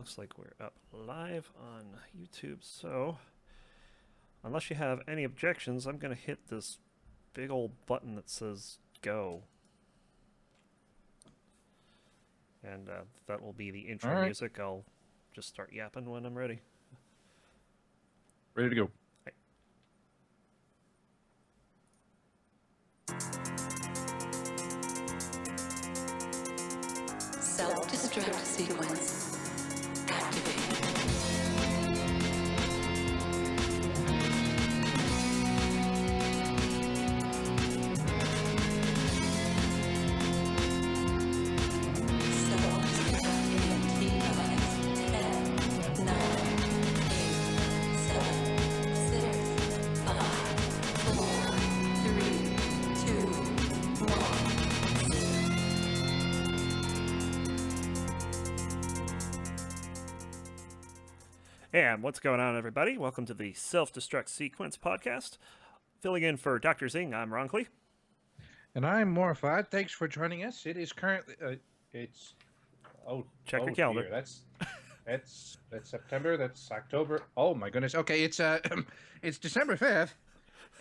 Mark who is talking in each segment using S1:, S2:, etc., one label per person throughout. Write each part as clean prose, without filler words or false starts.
S1: looks like we're up live on YouTube. So, unless you have any objections, I'm going to hit this big old button that says go. And that will be the
S2: All
S1: intro
S2: right.
S1: music. I'll just start yapping when I'm ready.
S2: Ready to go.
S1: Hey.
S3: Self-Destruct sequence activated.
S1: And what's going on, everybody? Welcome to the Self-Destruct Sequence podcast. Filling in for Dr. Zing, I'm Ronckley.
S2: And I'm Mortified. Thanks for joining us. It is currently it's
S1: Check your calendar.
S2: Dear. That's September. That's October. Oh my goodness. Okay, it's it's December 5th.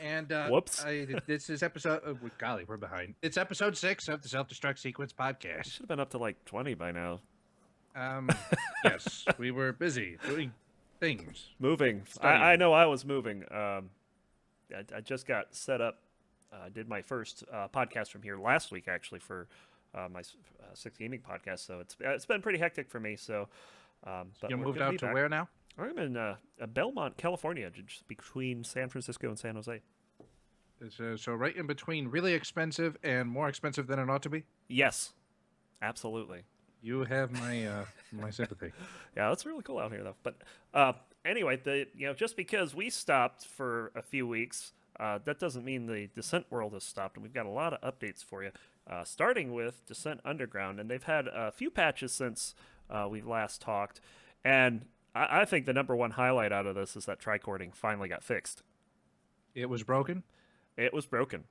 S2: And
S1: Whoops.
S2: This is episode. Golly, we're behind. It's episode 6 of the Self-Destruct Sequence
S1: You
S2: podcast.
S1: should have been up to like 20 by now.
S2: Yes, we were busy doing things.
S1: Moving.
S2: Studying.
S1: I know I was moving. I just got set up. Did my first podcast from here last week, actually, for my Six Gaming podcast. So it's been pretty hectic for me. So, but
S2: You
S1: we're
S2: moved
S1: gonna
S2: out
S1: be
S2: to
S1: back.
S2: where now?
S1: I'm in Belmont, California, just between San Francisco and San Jose.
S2: So right in between, really expensive and more expensive than it ought to be.
S1: Yes, absolutely.
S2: You have my my sympathy.
S1: Yeah, it's really cool out here, though. But anyway, just because we stopped for a few weeks, that doesn't mean the Descent world has stopped, and we've got a lot of updates for you. Starting with Descent Underground, and they've had a few patches since we last talked, and I think the number one highlight out of this is that tricording finally got fixed.
S2: It was broken.
S1: It was broken.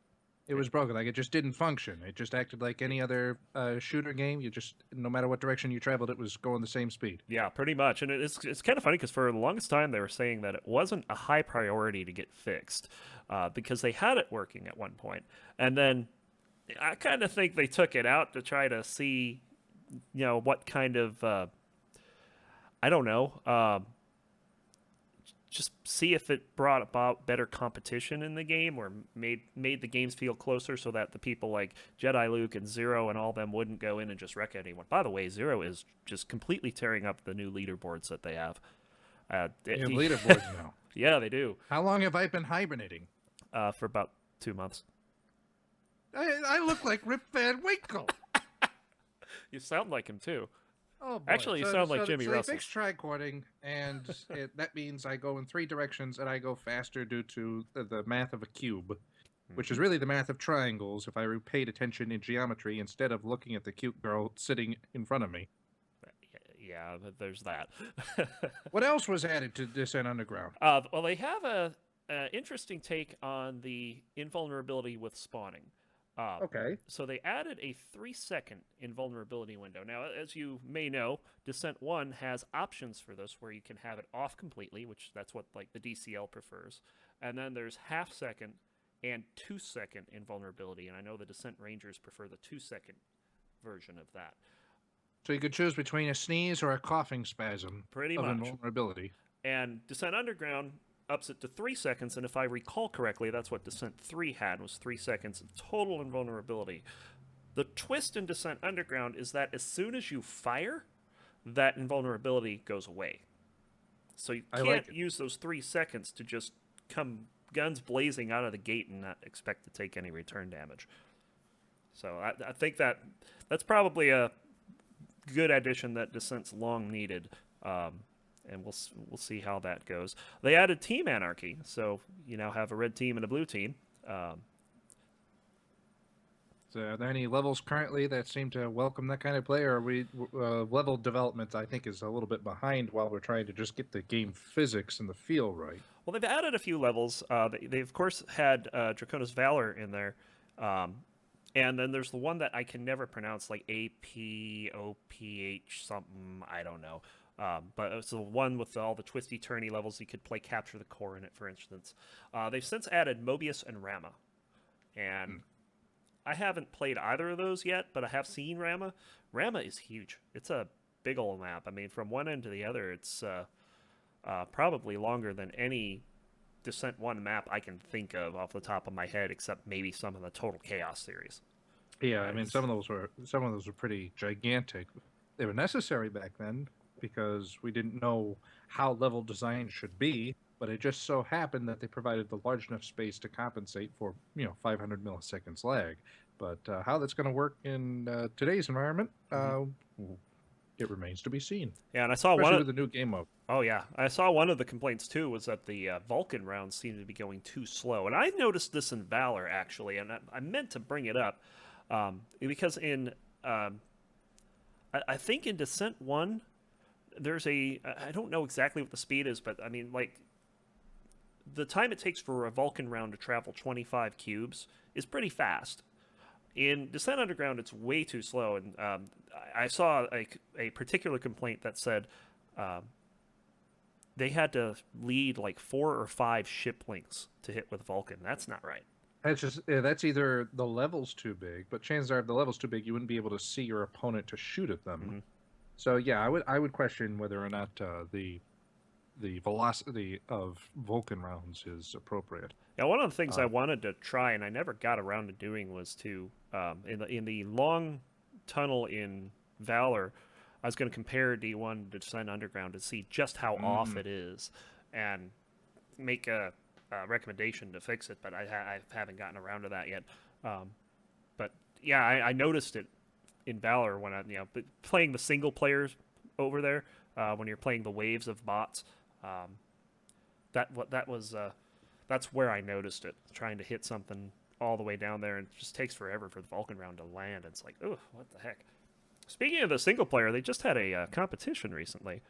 S2: It was broken. Like, it just didn't function. It just acted like any other shooter game. You just, no matter what direction you traveled, it was going the same speed.
S1: Yeah, pretty much. And it's kind of funny because for the longest time they were saying that it wasn't a high priority to get fixed because they had it working at one point. And then I kind of think they took it out to try to see, what kind of, I don't know, just see if it brought about better competition in the game or made the games feel closer so that the people like Jedi Luke and Zero and all them wouldn't go in and just wreck anyone. By the way, Zero is just completely tearing up the new leaderboards that they have.
S2: They have leaderboards now.
S1: Yeah, they do.
S2: How long have I been hibernating?
S1: For about 2 months.
S2: I look like Rip Van Winkle.
S1: You sound like him too.
S2: Oh, boy.
S1: Actually, you sound like Jimmy
S2: so
S1: Russell.
S2: They fixed tricording, and that means I go in 3 directions, and I go faster due to the math of a cube, which is really the math of triangles if I paid attention in geometry instead of looking at the cute girl sitting in front of me.
S1: Yeah, there's that.
S2: What else was added to Descent Underground?
S1: Well, they have a interesting take on the invulnerability with spawning.
S2: Okay.
S1: So they added a 3-second invulnerability window. Now, as you may know, Descent 1 has options for this where you can have it off completely, which that's what like the DCL prefers. And then there's half-second and 2-second invulnerability. And I know the Descent Rangers prefer the 2-second version of that.
S2: So you could choose between a sneeze or a coughing spasm
S1: Pretty
S2: of
S1: much.
S2: invulnerability.
S1: And Descent Underground ups it to 3 seconds, and if I recall correctly, that's what Descent 3 had, was 3 seconds of total invulnerability. The twist in Descent Underground is that as soon as you fire, that invulnerability goes away. So you can't use those 3 seconds to just come guns blazing out of the gate and not expect to take any return damage. So I think that's probably a good addition that Descent's long needed. And we'll see how that goes. They added team anarchy, so you now have a red team and a blue team.
S2: So are there any levels currently that seem to welcome that kind of play, or are we level development? I think is a little bit behind while we're trying to just get the game physics and the feel right.
S1: Well, they've added a few levels. They of course had Dracona's Valor in there, and then there's the one that I can never pronounce, like APOPH something. I don't know. But it's the one with all the twisty turny levels. You could play Capture the Core in it, for instance. They've since added Mobius and Rama, and I haven't played either of those yet, but I have seen Rama. Rama is huge. It's a big old map. I mean, from one end to the other, it's probably longer than any Descent 1 map I can think of off the top of my head, except maybe some of the Total Chaos series.
S2: Yeah, I mean, some of those were pretty gigantic. They were necessary back then because we didn't know how level design should be, but it just so happened that they provided the large enough space to compensate for 500 milliseconds lag. But how that's going to work in today's environment, it remains to be seen.
S1: Yeah, and I saw
S2: Especially with the new game mode.
S1: Oh yeah, I saw one of the complaints too was that the Vulcan rounds seemed to be going too slow, and I noticed this in Valor actually, and I meant to bring it up because in I think in Descent 1 there's I don't know exactly what the speed is, but I mean like the time it takes for a Vulcan round to travel 25 cubes is pretty fast. In Descent Underground, it's way too slow, and I saw a particular complaint that said they had to lead like 4 or 5 ship links to hit with Vulcan. That's not right.
S2: That's either the level's too big, but chances are if the level's too big, you wouldn't be able to see your opponent to shoot at them. So yeah, I would question whether or not the velocity of Vulcan rounds is appropriate.
S1: Yeah, one of the things I wanted to try and I never got around to doing was to in the long tunnel in Valor, I was going to compare D1 to Descent Underground to see just how off it is, and make a recommendation to fix it. But I haven't gotten around to that yet. But yeah, I noticed it in Valor when playing the single players over there when you're playing the waves of bots. That's where I noticed it. Trying to hit something all the way down there, and it just takes forever for the Vulcan round to land. It's like, oh, what the heck? Speaking of the single player, they just had a competition recently.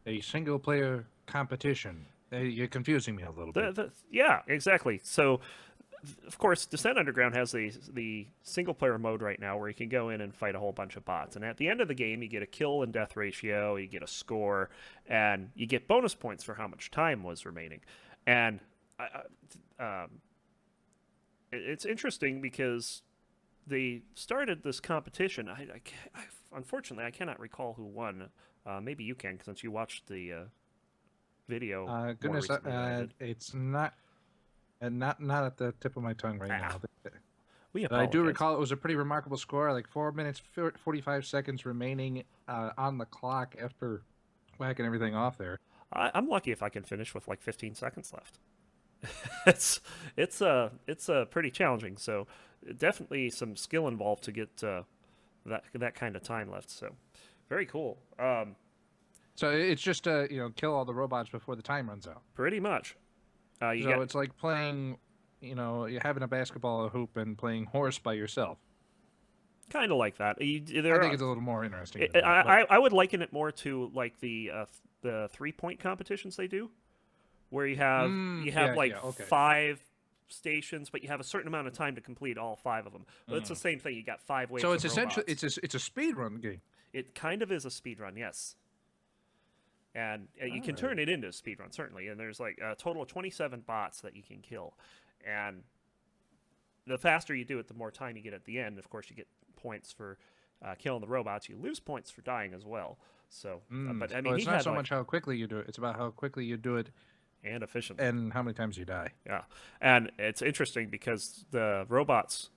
S2: A single player competition. You're confusing me a little bit.
S1: Yeah, exactly. So, of course, Descent Underground has the single player mode right now where you can go in and fight a whole bunch of bots. And at the end of the game, you get a kill and death ratio, you get a score, and you get bonus points for how much time was remaining. And it's interesting because they started this competition. Unfortunately, I cannot recall who won. Maybe you can, since you watched the video.
S2: Goodness, it's not at the tip of my tongue right now. But I do recall it was a pretty remarkable score, like 4 minutes 45 seconds remaining on the clock after whacking everything off there.
S1: I'm lucky if I can finish with like 15 seconds left. it's pretty challenging. So definitely some skill involved to get that kind of time left. So very cool.
S2: So it's just kill all the robots before the time runs out.
S1: Pretty much.
S2: It's like playing, you're having a basketball hoop and playing horse by yourself.
S1: Kind of like that. I think
S2: it's a little more interesting.
S1: I would liken it more to like the 3-point competitions they do, where you have 5 stations, but you have a certain amount of time to complete all 5 of them. But it's the same thing. You got 5 waves.
S2: So it's
S1: of
S2: essentially
S1: robots.
S2: it's a speed run game.
S1: It kind of is a speed run, yes. And you can turn it into a speed run, certainly. And there's like a total of 27 bots that you can kill. And the faster you do it, the more time you get at the end. Of course, you get points for killing the robots. You lose points for dying as well. So, but I mean,
S2: it's not so much how quickly you do it; it's about how quickly you do it
S1: and efficiently,
S2: and how many times you die.
S1: Yeah, and it's interesting because the robots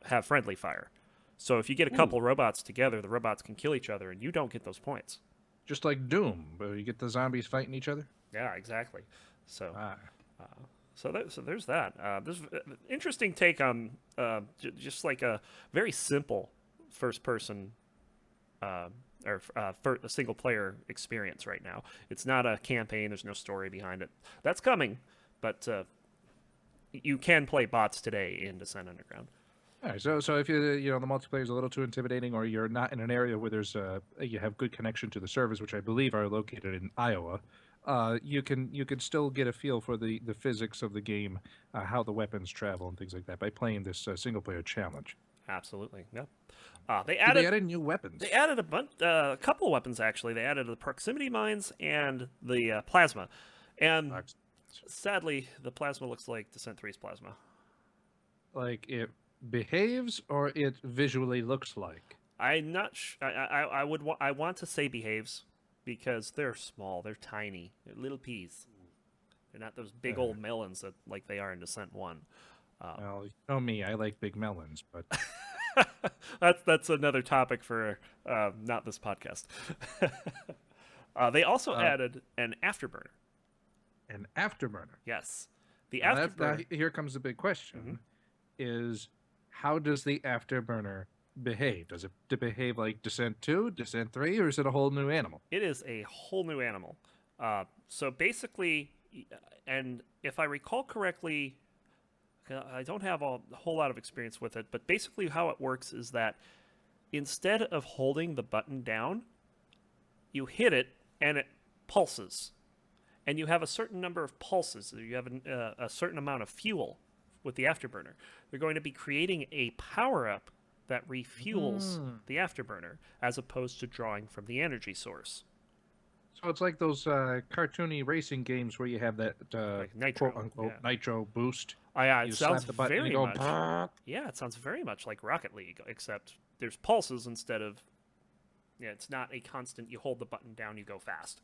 S1: have friendly fire. So if you get a couple robots together, the robots can kill each other, and you don't get those points.
S2: Just like Doom, but you get the zombies fighting each other.
S1: Yeah, exactly. So, so there's that. There's an interesting take on just like a very simple first-person or a single-player experience right now. It's not a campaign. There's no story behind it. That's coming, but you can play bots today in Descent Underground.
S2: All right, so if the multiplayer is a little too intimidating, or you're not in an area where you have good connection to the servers, which I believe are located in Iowa, you can still get a feel for the physics of the game, how the weapons travel and things like that by playing this single player challenge.
S1: Absolutely. Yeah. They
S2: So they
S1: added
S2: added new weapons.
S1: they added a couple weapons actually. They added the proximity mines and the plasma, and sadly, the plasma looks like Descent 3's plasma.
S2: Like it behaves or it visually looks like.
S1: I'm not. I want to say behaves because they're small. They're tiny. They're little peas. They're not those big old melons that like they are in Descent 1.
S2: Well, you know me, I like big melons, but
S1: That's another topic for not this podcast. They also added an afterburner.
S2: an afterburner.
S1: Yes, the
S2: Now
S1: afterburner.
S2: here comes the big question:
S1: Mm-hmm.
S2: is how does the afterburner behave? Does it behave like Descent 2, Descent 3, or is it a whole new animal?
S1: It is a whole new animal. So basically, and if I recall correctly, I don't have a whole lot of experience with it, but basically how it works is that instead of holding the button down, you hit it and it pulses. And you have a certain number of pulses. You have a certain amount of fuel with the afterburner. They're going to be creating a power-up that refuels the afterburner as opposed to drawing from the energy source.
S2: So it's like those cartoony racing games where you have that
S1: Like nitro,
S2: quote unquote
S1: yeah.
S2: nitro boost.
S1: Yeah,
S2: You
S1: it
S2: slap
S1: sounds
S2: the button and
S1: very
S2: you go,
S1: much.
S2: "Brrrr."
S1: Yeah, it sounds very much like Rocket League, except there's pulses instead of. Yeah, it's not a constant. You hold the button down, you go fast,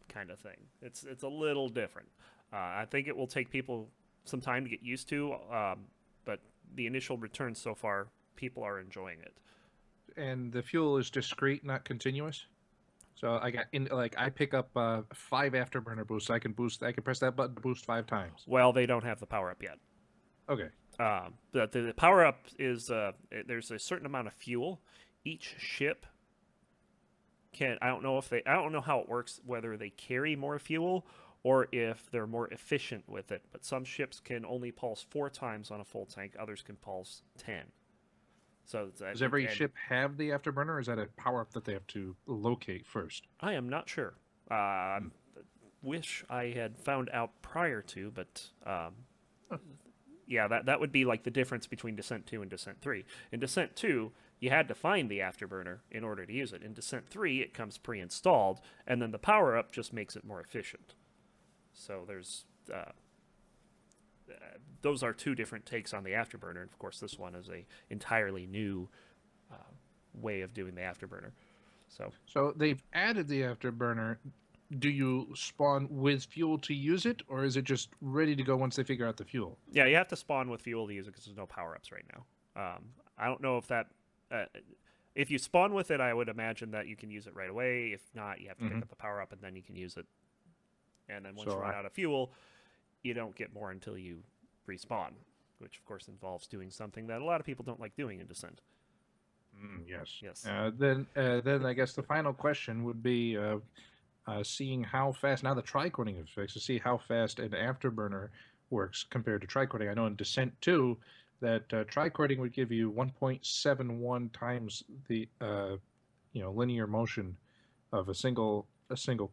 S1: kind of thing. It's a little different. I think it will take people some time to get used to, but the initial returns so far, people are enjoying it.
S2: And the fuel is discrete, not continuous. So I got in like I pick up 5 afterburner boosts. I can press that button to boost 5 times.
S1: Well, they don't have the power up yet.
S2: Okay.
S1: But the power up is there's a certain amount of fuel. Each ship can. I don't know how it works. Whether they carry more fuel or if they're more efficient with it. But some ships can only pulse 4 times on a full tank. Others can pulse 10. So
S2: Does every ship have the afterburner, or is that a power up that they have to locate first?
S1: I am not sure. Wish I had found out prior to, but yeah, that would be like the difference between Descent 2 and Descent 3. In Descent 2, you had to find the afterburner in order to use it. In Descent 3, it comes pre-installed, and then the power-up just makes it more efficient. So there's those are 2 different takes on the afterburner. And of course, this one is a entirely new way of doing the afterburner.
S2: So they've added the afterburner. Do you spawn with fuel to use it, or is it just ready to go once they figure out the fuel?
S1: Yeah, you have to spawn with fuel to use it because there's no power-ups right now. I don't know if that... if you spawn with it, I would imagine that you can use it right away. If not, you have to pick up the power-up, and then you can use it. And then once you run out of fuel, you don't get more until you respawn, which, of course, involves doing something that a lot of people don't like doing in Descent.
S2: Yes.
S1: Yes.
S2: Then I guess the final question would be seeing how fast, now the tricording is fixed, to see how fast an afterburner works compared to tricording. I know in Descent 2 that tricording would give you 1.71 times the linear motion of a single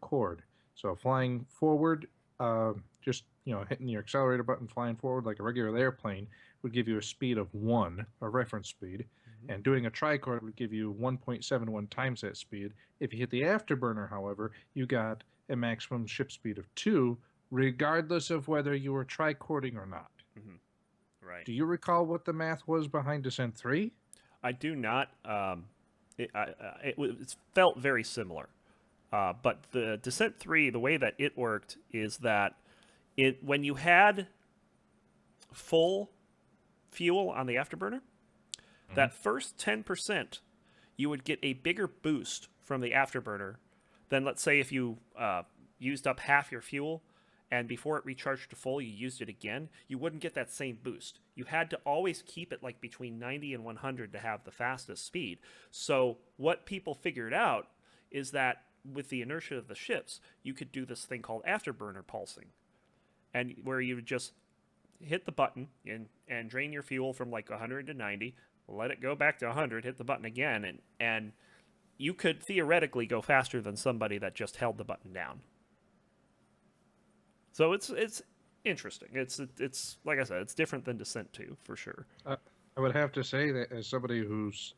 S2: chord. So flying forward, just hitting your accelerator button, flying forward like a regular airplane would give you a speed of 1, a reference speed. And doing a tricord would give you 1.71 times that speed. If you hit the afterburner, however, you got a maximum ship speed of 2, regardless of whether you were tricording or not.
S1: Right.
S2: Do you recall what the math was behind Descent 3?
S1: I do not. It felt very similar. But the Descent 3, the way that it worked is that when you had full fuel on the afterburner, that first 10%, you would get a bigger boost from the afterburner than, let's say, if you used up half your fuel and before it recharged to full, you used it again, you wouldn't get that same boost. You had to always keep it like between 90 and 100 to have the fastest speed. So what people figured out is that with the inertia of the ships, you could do this thing called afterburner pulsing, and where you would just hit the button and drain your fuel from like 100 to 90, let it go back to 100, hit the button again, and you could theoretically go faster than somebody that just held the button down. So it's interesting. It's like I said, it's different than Descent 2 for sure.
S2: I would have to say that as somebody who's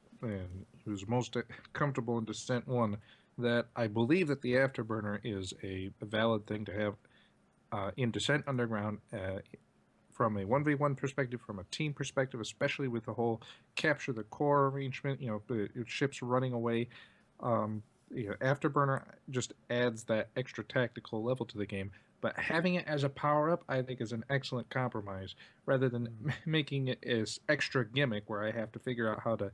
S2: most comfortable in Descent 1, that I believe that the Afterburner is a valid thing to have in Descent Underground from a 1v1 perspective, from a team perspective, especially with the whole capture the core arrangement, the ships running away. Afterburner just adds that extra tactical level to the game. But having it as a power up, I think, is an excellent compromise rather than making it as extra gimmick where I have to figure out how to.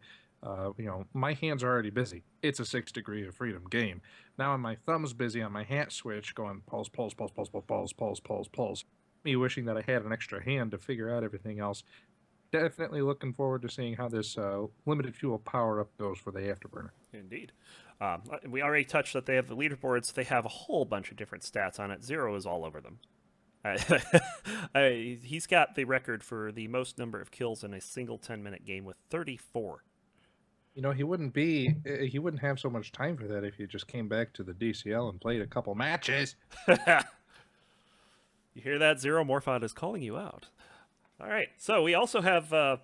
S2: My hands are already busy. It's a 6 degree of freedom game. Now my thumb's busy on my hat switch going pulse, pulse, pulse, pulse, pulse, pulse, pulse, pulse, pulse. Me wishing that I had an extra hand to figure out everything else. Definitely looking forward to seeing how this limited fuel power up goes for the Afterburner.
S1: Indeed. We already touched that they have the leaderboards. They have a whole bunch of different stats on it. Zero is all over them. He's got the record for the most number of kills in a single 10-minute game with 34.
S2: He wouldn't have so much time for that if he just came back to the DCL and played a couple matches.
S1: You hear that, Zero? Morphod is calling you out. All right. So we also have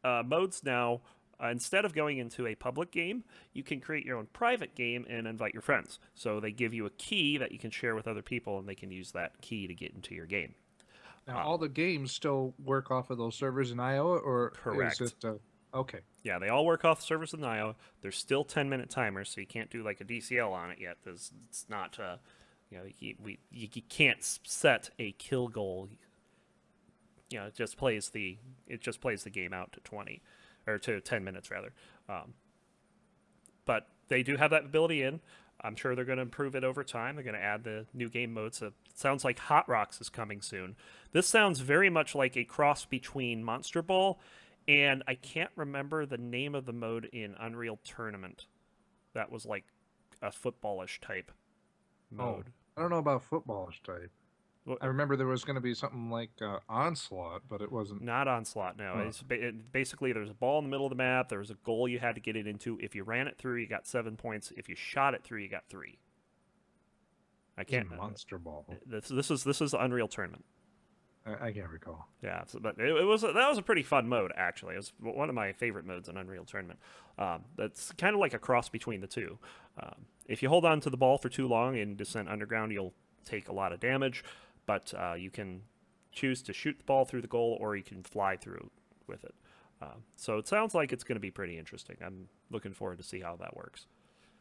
S1: modes now. Instead of going into a public game, you can create your own private game and invite your friends. So they give you a key that you can share with other people, and they can use that key to get into your game.
S2: Now, all the games still work off of those servers in Iowa, or
S1: Correct.
S2: is it... Okay.
S1: Yeah, they all work off the servers in Iowa. There's still 10-minute timers, so you can't do like a DCL on it yet. It's not, you can't set a kill goal. It just plays the game out to 20, or to 10 minutes rather. But they do have that ability in. I'm sure they're going to improve it over time. They're going to add the new game modes. It sounds like Hot Rocks is coming soon. This sounds very much like a cross between Monster Ball and I can't remember the name of the mode in Unreal Tournament. That was like a footballish type mode.
S2: I don't know about footballish type.
S1: Well,
S2: I remember there was going to be something like Onslaught, but it wasn't.
S1: Not Onslaught, no.
S2: Huh.
S1: Basically, there was a ball in the middle of the map. There was a goal you had to get it into. If you ran it through, you got 7 points. If you shot it through, you got 3. I can't.
S2: Monster Ball.
S1: This is the Unreal Tournament.
S2: I can't recall.
S1: Yeah, but that was a pretty fun mode actually. It was one of my favorite modes in Unreal Tournament. That's kind of like a cross between the two. If you hold on to the ball for too long in Descent Underground, you'll take a lot of damage, but you can choose to shoot the ball through the goal, or you can fly through with it. So it sounds like it's going to be pretty interesting. I'm looking forward to see how that works.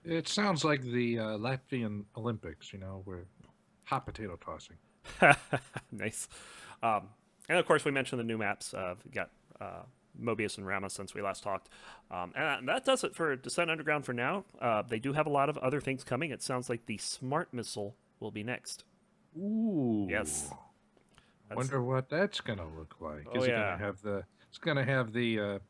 S2: It sounds like the Latvian Olympics, where hot potato tossing.
S1: Nice. And of course, we mentioned the new maps. We got Mobius and Rama since we last talked. And that does it for Descent Underground for now. They do have a lot of other things coming. It sounds like the Smart Missile will be next.
S2: Ooh.
S1: Yes.
S2: Wonder what that's gonna look like.
S1: Oh,
S2: Is it
S1: yeah.
S2: gonna have the? It's gonna have the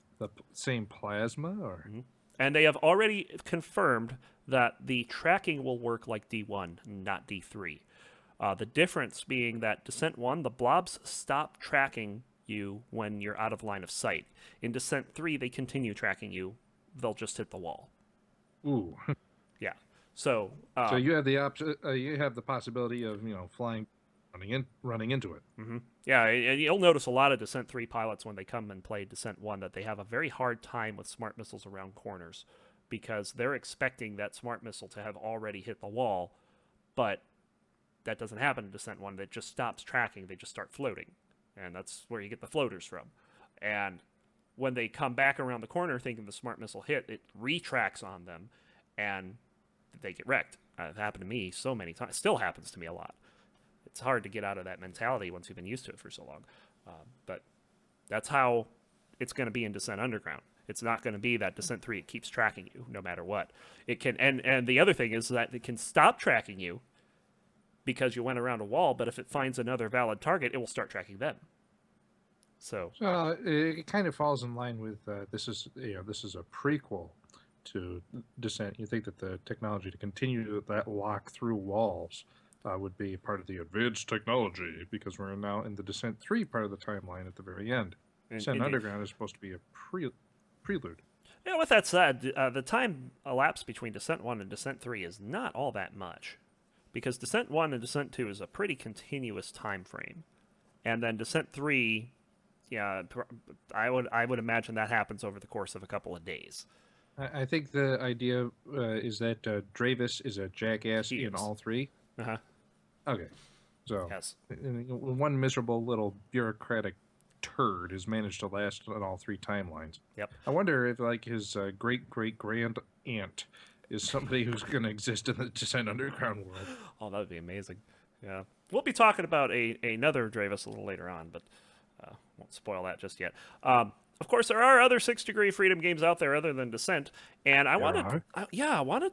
S2: same plasma, or?
S1: Mm-hmm. And they have already confirmed that the tracking will work like D1, not D3. The difference being that Descent 1, the blobs stop tracking you when you're out of line of sight. In Descent 3, they continue tracking you. They'll just hit the wall.
S2: Ooh.
S1: Yeah. So
S2: So you have you have the possibility of flying, running into it.
S1: Mm-hmm. Yeah, and you'll notice a lot of Descent 3 pilots when they come and play Descent 1 that they have a very hard time with smart missiles around corners because they're expecting that smart missile to have already hit the wall, but that doesn't happen in Descent 1. That just stops tracking. They just start floating, and that's where you get the floaters from. And when they come back around the corner thinking the smart missile hit, it retracts on them, and they get wrecked. It happened to me so many times. Still happens to me a lot. It's hard to get out of that mentality once you've been used to it for so long. But that's how it's going to be in Descent Underground. It's not going to be that Descent 3, it keeps tracking you no matter what. It can, and the other thing is that it can stop tracking you because you went around a wall, but if it finds another valid target, it will start tracking them. So
S2: it kind of falls in line with this is a prequel to Descent. You think that the technology to continue that lock through walls would be part of the advanced technology, because we're now in the Descent 3 part of the timeline at the very end. Descent Underground is supposed to be a prelude.
S1: Yeah, with that said, the time elapsed between Descent 1 and Descent 3 is not all that much, because Descent 1 and Descent 2 is a pretty continuous time frame. And then Descent 3, yeah, I would imagine that happens over the course of a couple of days.
S2: I think the idea is that Dravis is a jackass
S1: He
S2: in
S1: is.
S2: all three.
S1: Uh-huh.
S2: Okay, so
S1: Yes.
S2: one miserable little bureaucratic turd has managed to last on all three timelines.
S1: Yep.
S2: I wonder if like his great great grand aunt is somebody who's going to exist in the Descent Underground world.
S1: Oh, that would be amazing. Yeah. We'll be talking about another Dravis a little later on, but won't spoil that just yet. Of course, there are other 6 Degree Freedom games out there other than Descent, and I wanted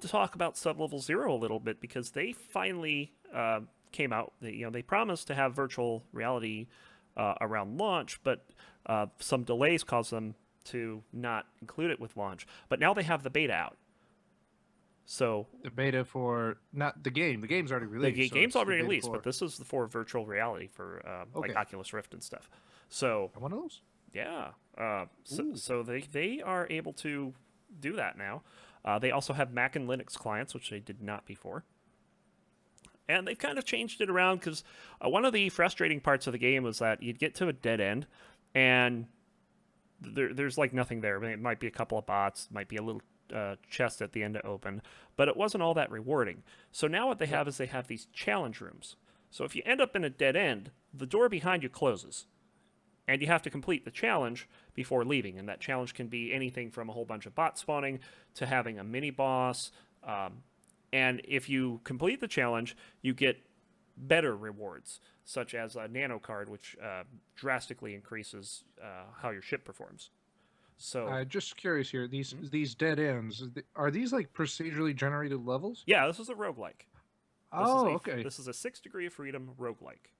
S1: to talk about Sublevel Zero a little bit because they finally came out. They promised to have virtual reality around launch, but some delays caused them to not include it with launch. But now they have the beta out. So
S2: The beta for not the game. The game's already released.
S1: the
S2: so
S1: game's
S2: it's the
S1: already
S2: beta
S1: released,
S2: for-
S1: but this is for virtual reality for like
S2: Okay.
S1: Oculus Rift and stuff. So
S2: I want those.
S1: yeah, so they are able to do that now. They also have Mac and Linux clients, which they did not before. And they've kind of changed it around because one of the frustrating parts of the game was that you'd get to a dead end, and there's like nothing there. I mean, it might be a couple of bots, might be a little chest at the end to open, but it wasn't all that rewarding. So now what they have is they have these challenge rooms. So if you end up in a dead end, the door behind you closes, and you have to complete the challenge before leaving. And that challenge can be anything from a whole bunch of bot spawning to having a mini boss. And if you complete the challenge, you get better rewards, such as a nano card, which drastically increases how your ship performs. So
S2: Just curious here. These dead ends are these like procedurally generated levels?
S1: yeah, this is a roguelike.
S2: Okay.
S1: This is a 6 Degree of Freedom roguelike.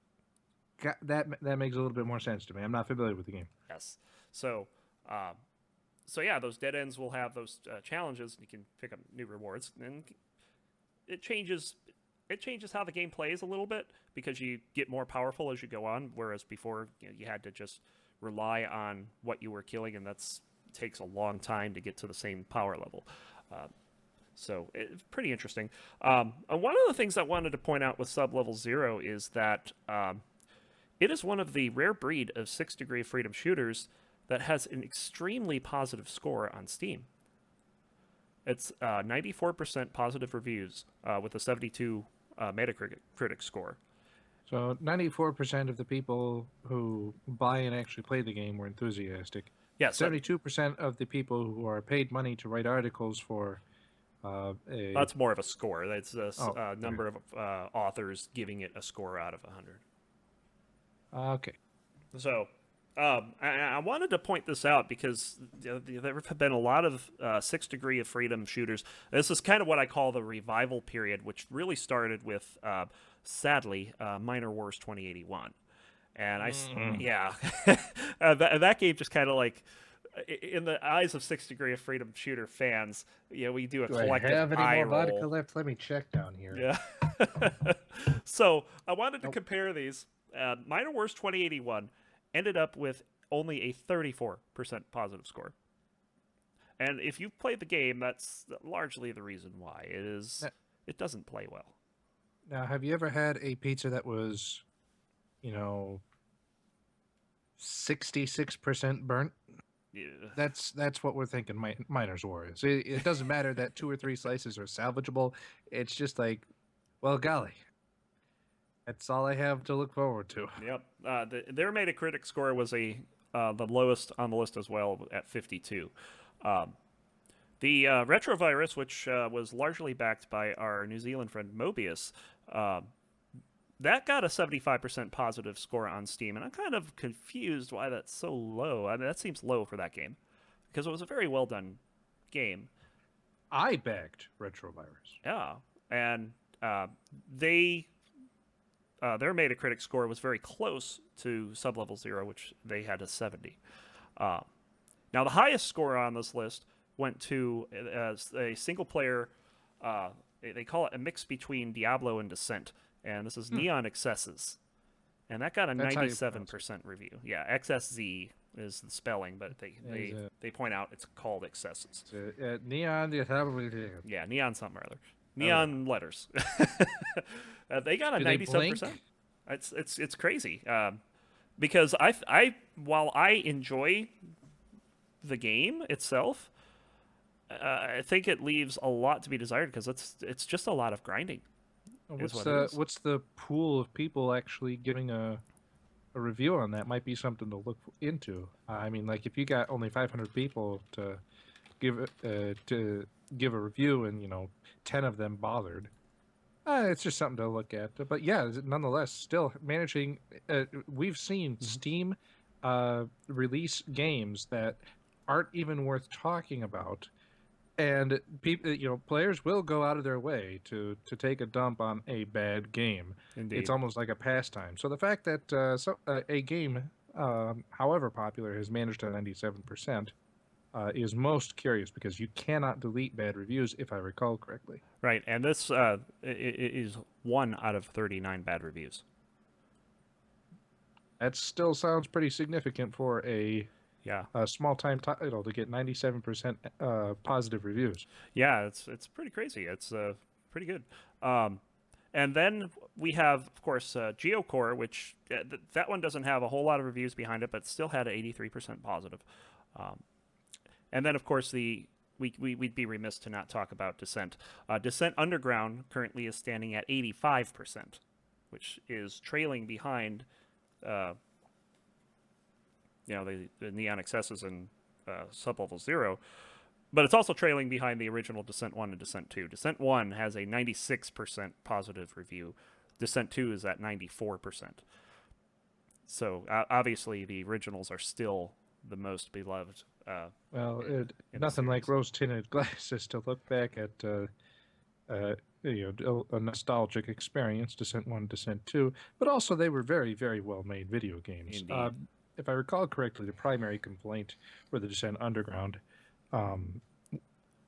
S2: That makes a little bit more sense to me. I'm not familiar with the game.
S1: Yes. So, yeah, those dead ends will have those challenges. You can pick up new rewards, and it changes. It changes how the game plays a little bit because you get more powerful as you go on. Whereas before, you had to just rely on what you were killing, and takes a long time to get to the same power level. So it's pretty interesting. And one of the things I wanted to point out with Sublevel Zero is that it is one of the rare breed of 6 Degree Freedom shooters that has an extremely positive score on Steam. It's 94% positive reviews with a 72 Metacritic score.
S2: So 94% of the people who buy and actually play the game were enthusiastic.
S1: Yes,
S2: 72% of the people who are paid money to write articles for
S1: that's more of a score. That's a
S2: Oh,
S1: number of authors giving it a score out of 100.
S2: Okay.
S1: So, I wanted to point this out because there have been a lot of 6 Degree of Freedom shooters. This is kind of what I call the revival period, which really started with, sadly, Minor Wars 2081. And that game just kind of like, in the eyes of 6 Degree of Freedom shooter fans, we do a collective eye roll.
S2: left? Let me check down here.
S1: Yeah. So I wanted to compare these. Minor Wars 2081 ended up with only a 34% positive score. And if you've played the game, that's largely the reason why. It doesn't play well.
S2: Now, have you ever had a pizza that was, 66% burnt?
S1: Yeah.
S2: That's what we're thinking Miner's War is. It doesn't matter that 2 or 3 slices are salvageable. It's just like, well, golly. That's all I have to look forward to.
S1: Yep. Their Metacritic score was the lowest on the list as well at 52. The retrovirus, which was largely backed by our New Zealand friend Mobius, that got a 75% positive score on Steam, and I'm kind of confused why that's so low. I mean, that seems low for that game, because it was a very well done game.
S2: I backed retrovirus.
S1: Yeah, and their Metacritic score was very close to Sublevel Zero, which they had a 70. Now, the highest score on this list went to a single-player, they call it a mix between Diablo and Descent, and this is Neon Excesses. And that got a
S2: That's how you
S1: 97% review. Yeah, XSZ is the spelling, but they point out it's called Excesses.
S2: Neon.
S1: Yeah, Neon something or other. Neon letters. They got a
S2: Do they
S1: 97%.
S2: blink?
S1: It's crazy. because while I enjoy the game itself, I think it leaves a lot to be desired because it's just a lot of grinding. Is what it is.
S2: What's the pool of people actually giving a review on that? Might be something to look into. I mean, like if you got only 500 people to give a review, and 10 of them bothered, it's just something to look at. But yeah, nonetheless, still managing. We've seen Steam release games that aren't even worth talking about, and people, players will go out of their way to take a dump on a bad game.
S1: Indeed.
S2: It's almost like a pastime. So the fact that a game, however popular, has managed at 97%. Is most curious because you cannot delete bad reviews, if I recall correctly.
S1: Right, and this is 1 out of 39 bad reviews.
S2: That still sounds pretty significant for a
S1: Yeah.
S2: small time title to get 97% positive reviews.
S1: Yeah, it's pretty crazy. It's pretty good. And then we have, of course, GeoCore, which that one doesn't have a whole lot of reviews behind it, but still had an 83% positive. And then, of course, we'd be remiss to not talk about Descent. Descent Underground currently is standing at 85%, which is trailing behind, the Neon Excesses and Sublevel 0. But it's also trailing behind the original Descent 1 and Descent 2. Descent 1 has a 96% positive review. Descent 2 is at 94%. So obviously the originals are still the most beloved.
S2: Nothing like rose-tinted glasses to look back at a nostalgic experience, Descent 1, Descent 2, but also they were very, very well-made video games. If I recall correctly, the primary complaint for the Descent Underground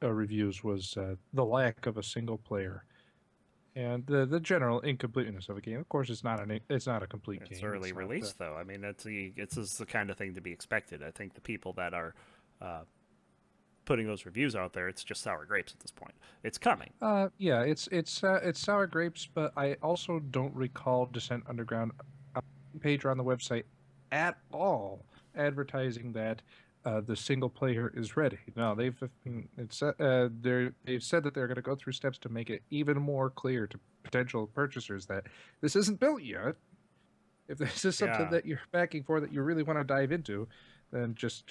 S2: reviews was the lack of a single player and the general incompleteness of a game. Of course, it's not a complete game.
S1: It's early release, though. I mean, it's the kind of thing to be expected. I think the people that are putting those reviews out there, it's just sour grapes at this point. It's coming.
S2: Yeah, it's sour grapes, but I also don't recall Descent Underground page or on the website at all advertising that the single player is ready. No, they've said that they're going to go through steps to make it even more clear to potential purchasers that this isn't built yet. If this is something that you're backing for, that you really want to dive into, then just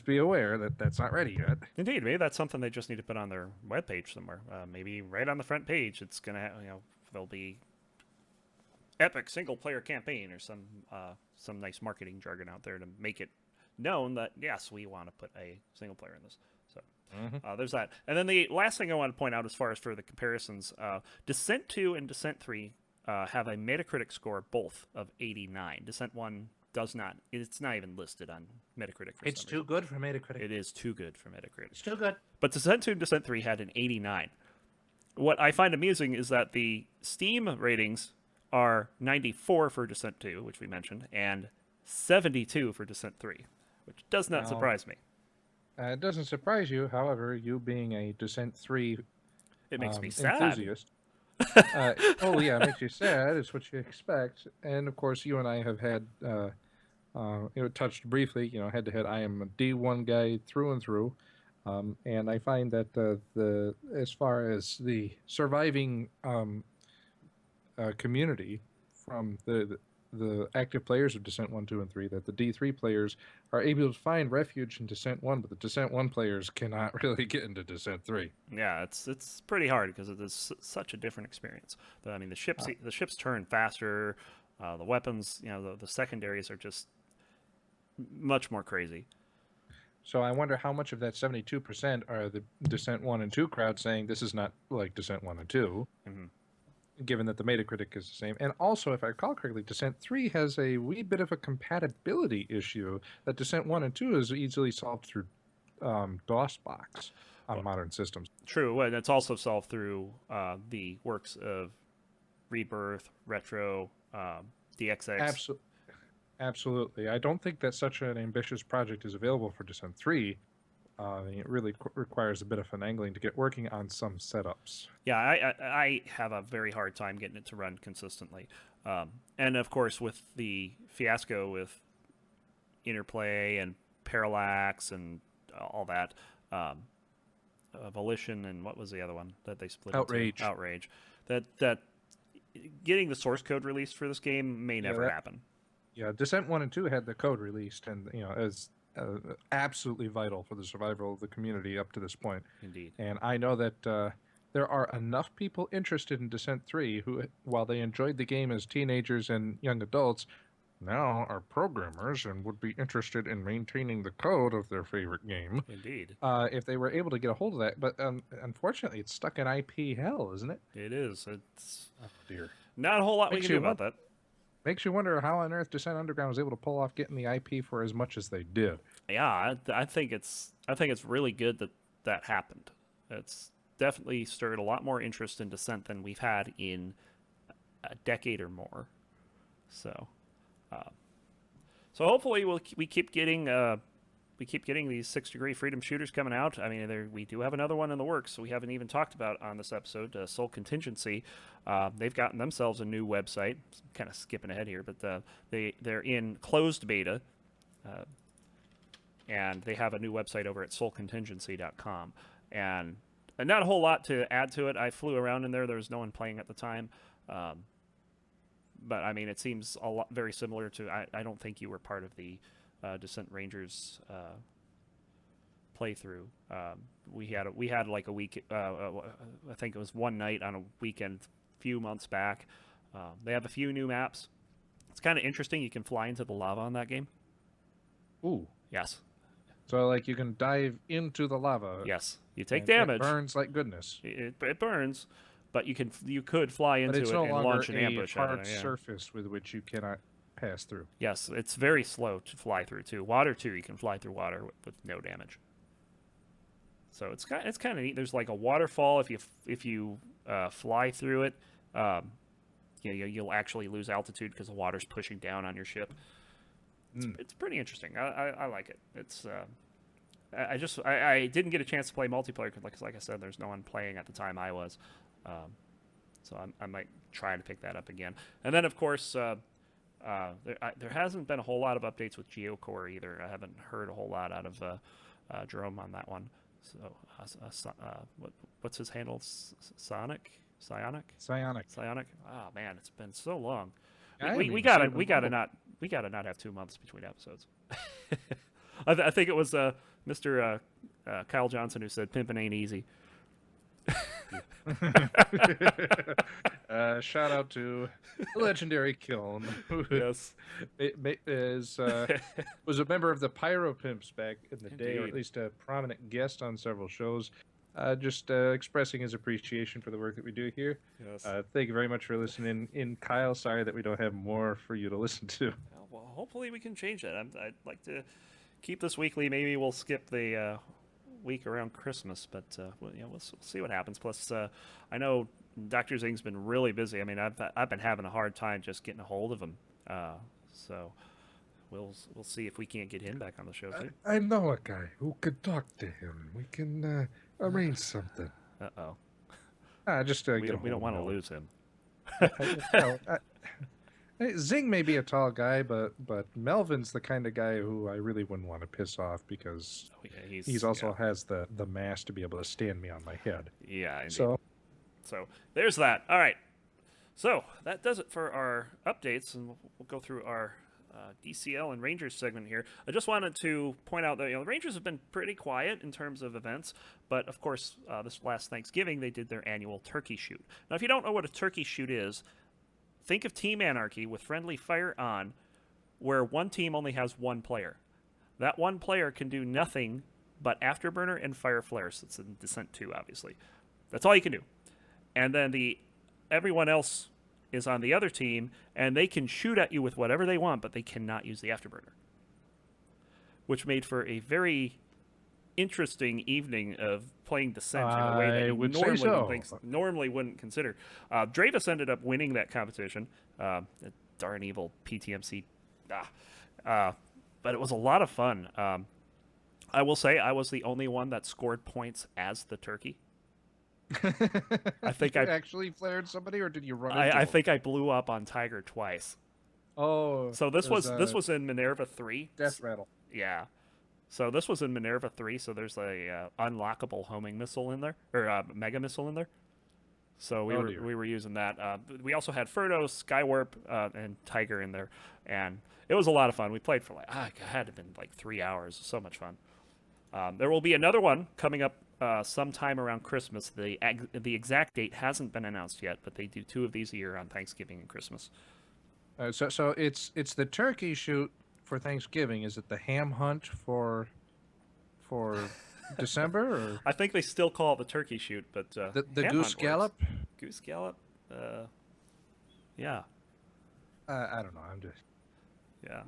S2: be aware that that's not ready yet.
S1: Indeed, maybe that's something they just need to put on their webpage somewhere. Maybe right on the front page, it's gonna there'll be epic single player campaign or some nice marketing jargon out there to make it known that yes, we want to put a single player in this. So there's that. And then the last thing I want to point out as far as for the comparisons, Descent 2 and Descent 3 have a Metacritic score both of 89. Descent 1 does not. It's not even listed on Metacritic.
S2: It's too good for Metacritic.
S1: It is too good for Metacritic.
S2: It's too good.
S1: But Descent 2 and Descent 3 had an 89. What I find amusing is that the Steam ratings are 94 for Descent 2, which we mentioned, and 72 for Descent 3, which does not surprise me.
S2: It doesn't surprise you, however, you being a Descent 3
S1: it makes me sad.
S2: Enthusiast. It makes you sad. It's what you expect. And, of course, you and I have had, touched briefly, head-to-head. I am a D1 guy through and through. And I find that as far as the surviving community from the active players of Descent 1, 2, and 3, that the D3 players are able to find refuge in Descent 1, but the Descent 1 players cannot really get into Descent 3.
S1: Yeah, it's pretty hard because it is such a different experience. I mean, the ships turn faster, the weapons, the secondaries are just much more crazy.
S2: So I wonder how much of that 72% are the Descent 1 and 2 crowd saying this is not like Descent 1 and 2. Given that the Metacritic is the same. And also, if I recall correctly, Descent 3 has a wee bit of a compatibility issue that Descent 1 and 2 is easily solved through DOSBox on modern systems.
S1: True, and it's also solved through the works of Rebirth, Retro, DXX.
S2: Absolutely. I don't think that such an ambitious project is available for Descent 3. It really requires a bit of finagling to get working on some setups.
S1: Yeah, I have a very hard time getting it to run consistently. And of course, with the fiasco with interplay and parallax and all that. Volition and what was the other one that they split
S2: Outrage.
S1: into? Outrage. That getting the source code released for this game may never happen.
S2: Yeah, Descent 1 and 2 had the code released, and as absolutely vital for the survival of the community up to this point.
S1: Indeed.
S2: And I know that there are enough people interested in Descent 3 who, while they enjoyed the game as teenagers and young adults, now are programmers and would be interested in maintaining the code of their favorite game.
S1: Indeed.
S2: If they were able to get a hold of that. But unfortunately, it's stuck in IP hell, isn't it?
S1: It is. It's
S2: Dear.
S1: not a whole lot we can do about that.
S2: Makes you wonder how on earth Descent Underground was able to pull off getting the IP for as much as they did.
S1: Yeah, I think it's really good that happened. It's definitely stirred a lot more interest in Descent than we've had in a decade or more. So hopefully we keep getting these 6-degree freedom shooters coming out. I mean, we do have another one in the works we haven't even talked about on this episode, Soul Contingency. They've gotten themselves a new website. Kind of skipping ahead here, but they're in closed beta, and they have a new website over at soulcontingency.com. And not a whole lot to add to it. I flew around in there. There was no one playing at the time. But I mean, it seems very similar to. I don't think you were part of the Descent Rangers playthrough. We had like a week. I think it was one night on a weekend, a few months back. They have a few new maps. It's kind of interesting. You can fly into the lava on that game.
S2: Ooh.
S1: Yes.
S2: So like you can dive into the lava.
S1: Yes. You take damage.
S2: It burns like goodness.
S1: It burns. But you could fly into it and launch an ambush.
S2: But it's no longer a hard surface with which you cannot pass through.
S1: Yes, it's very slow to fly through too. Water too, you can fly through water with no damage. So it's kind of neat. There's like a waterfall if you fly through it. You'll actually lose altitude because the water's pushing down on your ship. It's pretty interesting. I like it. It's I didn't get a chance to play multiplayer because like I said, there's no one playing at the time I was. So I might try to pick that up again. And then, of course, there hasn't been a whole lot of updates with GeoCore either. I haven't heard a whole lot out of Jerome on that one. So, what's his handle? Psionic? Oh man, it's been so long. We gotta not have 2 months between episodes. I think it was Mr. Kyle Johnson who said pimping ain't easy.
S2: Shout out to the legendary Kiln, who
S1: yes,
S2: was a member of the Pyro Pimps back in the day, or
S1: Indeed.
S2: at least a prominent guest on several shows. Just expressing his appreciation for the work that we do here.
S1: yes.
S2: Thank you very much for listening in, Kyle. Sorry that we don't have more for you to listen to.
S1: Well, hopefully we can change that. I'd like to keep this weekly. Maybe we'll skip the week around Christmas, but we'll see what happens. Plus, I know Dr. Zing's been really busy. I mean, I've been having a hard time just getting a hold of him. So we'll see if we can't get him back on the show too.
S4: I know a guy who could talk to him. We can arrange something.
S1: Uh-oh.
S2: We
S1: don't want to lose him.
S2: Zing may be a tall guy, but Melvin's the kind of guy who I really wouldn't want to piss off because he's also has the mass to be able to stand me on my head.
S1: Yeah, indeed.
S2: So
S1: there's that. All right. So that does it for our updates, and we'll go through our DCL and Rangers segment here. I just wanted to point out that the Rangers have been pretty quiet in terms of events, but of course, this last Thanksgiving they did their annual turkey shoot. Now, if you don't know what a turkey shoot is, think of Team Anarchy with friendly fire on, where one team only has one player. That one player can do nothing but afterburner and fire flares. It's in Descent 2, obviously. That's all you can do. And then everyone else is on the other team, and they can shoot at you with whatever they want, but they cannot use the afterburner. Which made for a very interesting evening of playing Descent in a way that you normally wouldn't consider. Dravis ended up winning that competition. That darn evil PTMC. But it was a lot of fun. I will say I was the only one that scored points as the turkey. I think
S2: I actually flared somebody, or did you run?
S1: I think I blew up on Tiger twice.
S2: Oh,
S1: So
S2: it was
S1: this was in Minerva 3.
S2: Death Rattle.
S1: Yeah. So this was in Minerva 3, so there's a unlockable homing missile in there, or mega missile in there. So
S2: Oh dear.
S1: we were using that. We also had Furto, Skywarp, and Tiger in there, and it was a lot of fun. We played for like it had to have been like 3 hours. So much fun. There will be another one coming up sometime around Christmas. The exact date hasn't been announced yet, but they do 2 of these a year on Thanksgiving and Christmas.
S2: So it's the turkey shoot for Thanksgiving. Is it the ham hunt for December, or
S1: I think they still call it the turkey shoot, but
S2: the
S1: ham
S2: goose
S1: hunt works.
S2: gallop?
S1: Goose gallop. Yeah,
S2: I don't know. I'm just
S1: yeah.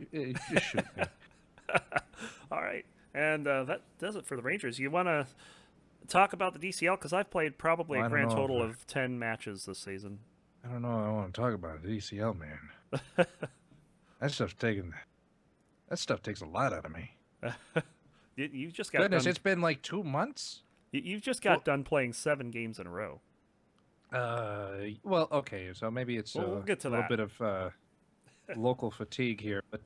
S2: shoot me.
S1: All right, and that does it for the Rangers. You want to talk about the DCL? Because I've played probably
S2: Well,
S1: a
S2: I don't
S1: grand
S2: know if
S1: total
S2: I-
S1: of 10 matches this season.
S2: I don't know. I want to talk about it. ECL, man. That stuff takes a lot out of me.
S1: You just got
S2: Goodness,
S1: done.
S2: it's been like 2 months.
S1: You just got done playing 7 games in a row.
S2: Well, okay, so maybe it's
S1: We'll get to
S2: a little
S1: that.
S2: bit of local fatigue here, but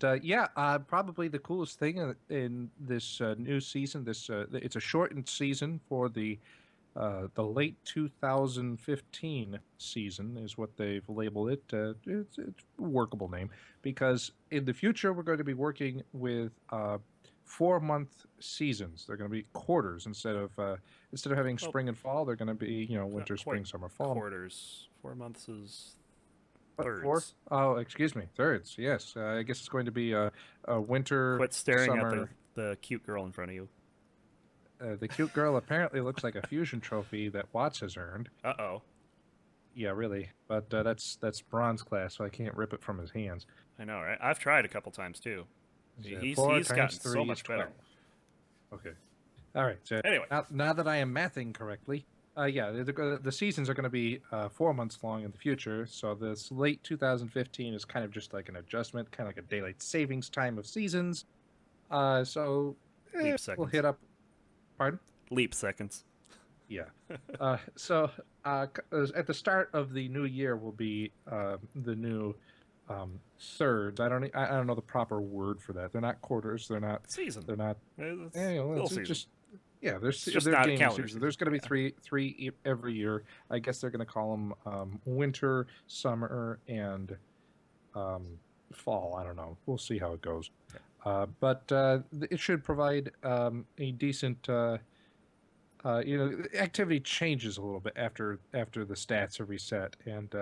S2: probably the coolest thing in this new season. It's a shortened season for the late 2015 season is what they've labeled it. It's a workable name because in the future we're going to be working with 4-month seasons. They're going to be quarters instead of having spring and fall. They're going to be winter,
S1: Not
S2: spring,
S1: quite
S2: summer, fall.
S1: Quarters. 4 months is
S2: What,
S1: thirds.
S2: 4? Oh, excuse me, thirds. Yes, I guess it's going to be a winter.
S1: Quit staring
S2: summer.
S1: at the cute girl in front of you.
S2: The cute girl apparently looks like a fusion trophy that Watts has earned.
S1: Uh-oh.
S2: Yeah, really. But that's bronze class, so I can't rip it from his hands.
S1: I know, right? I've tried a couple times, too. He's
S2: 4
S1: gotten
S2: times
S1: so
S2: 3
S1: much
S2: is
S1: better.
S2: 12. Okay. All right. So
S1: Anyway.
S2: now that I am mathing correctly, the seasons are going to be 4 months long in the future. So this late 2015 is kind of just like an adjustment, kind of like a daylight savings time of seasons. So
S1: Leap
S2: we'll
S1: seconds.
S2: hit up. Pardon?
S1: Leap seconds.
S2: Yeah. So at the start of the new year will be the new thirds. I don't know the proper word for that. They're not quarters. They're not.
S1: Season.
S2: They're not.
S1: It's
S2: It's
S1: season.
S2: just. Yeah, there's
S1: It's just
S2: they're
S1: not a
S2: game
S1: calendar
S2: seasons.
S1: season.
S2: There's going to be three every year. I guess they're going to call them winter, summer, and fall. I don't know. We'll see how it goes. But it should provide a decent. Activity changes a little bit after the stats are reset, and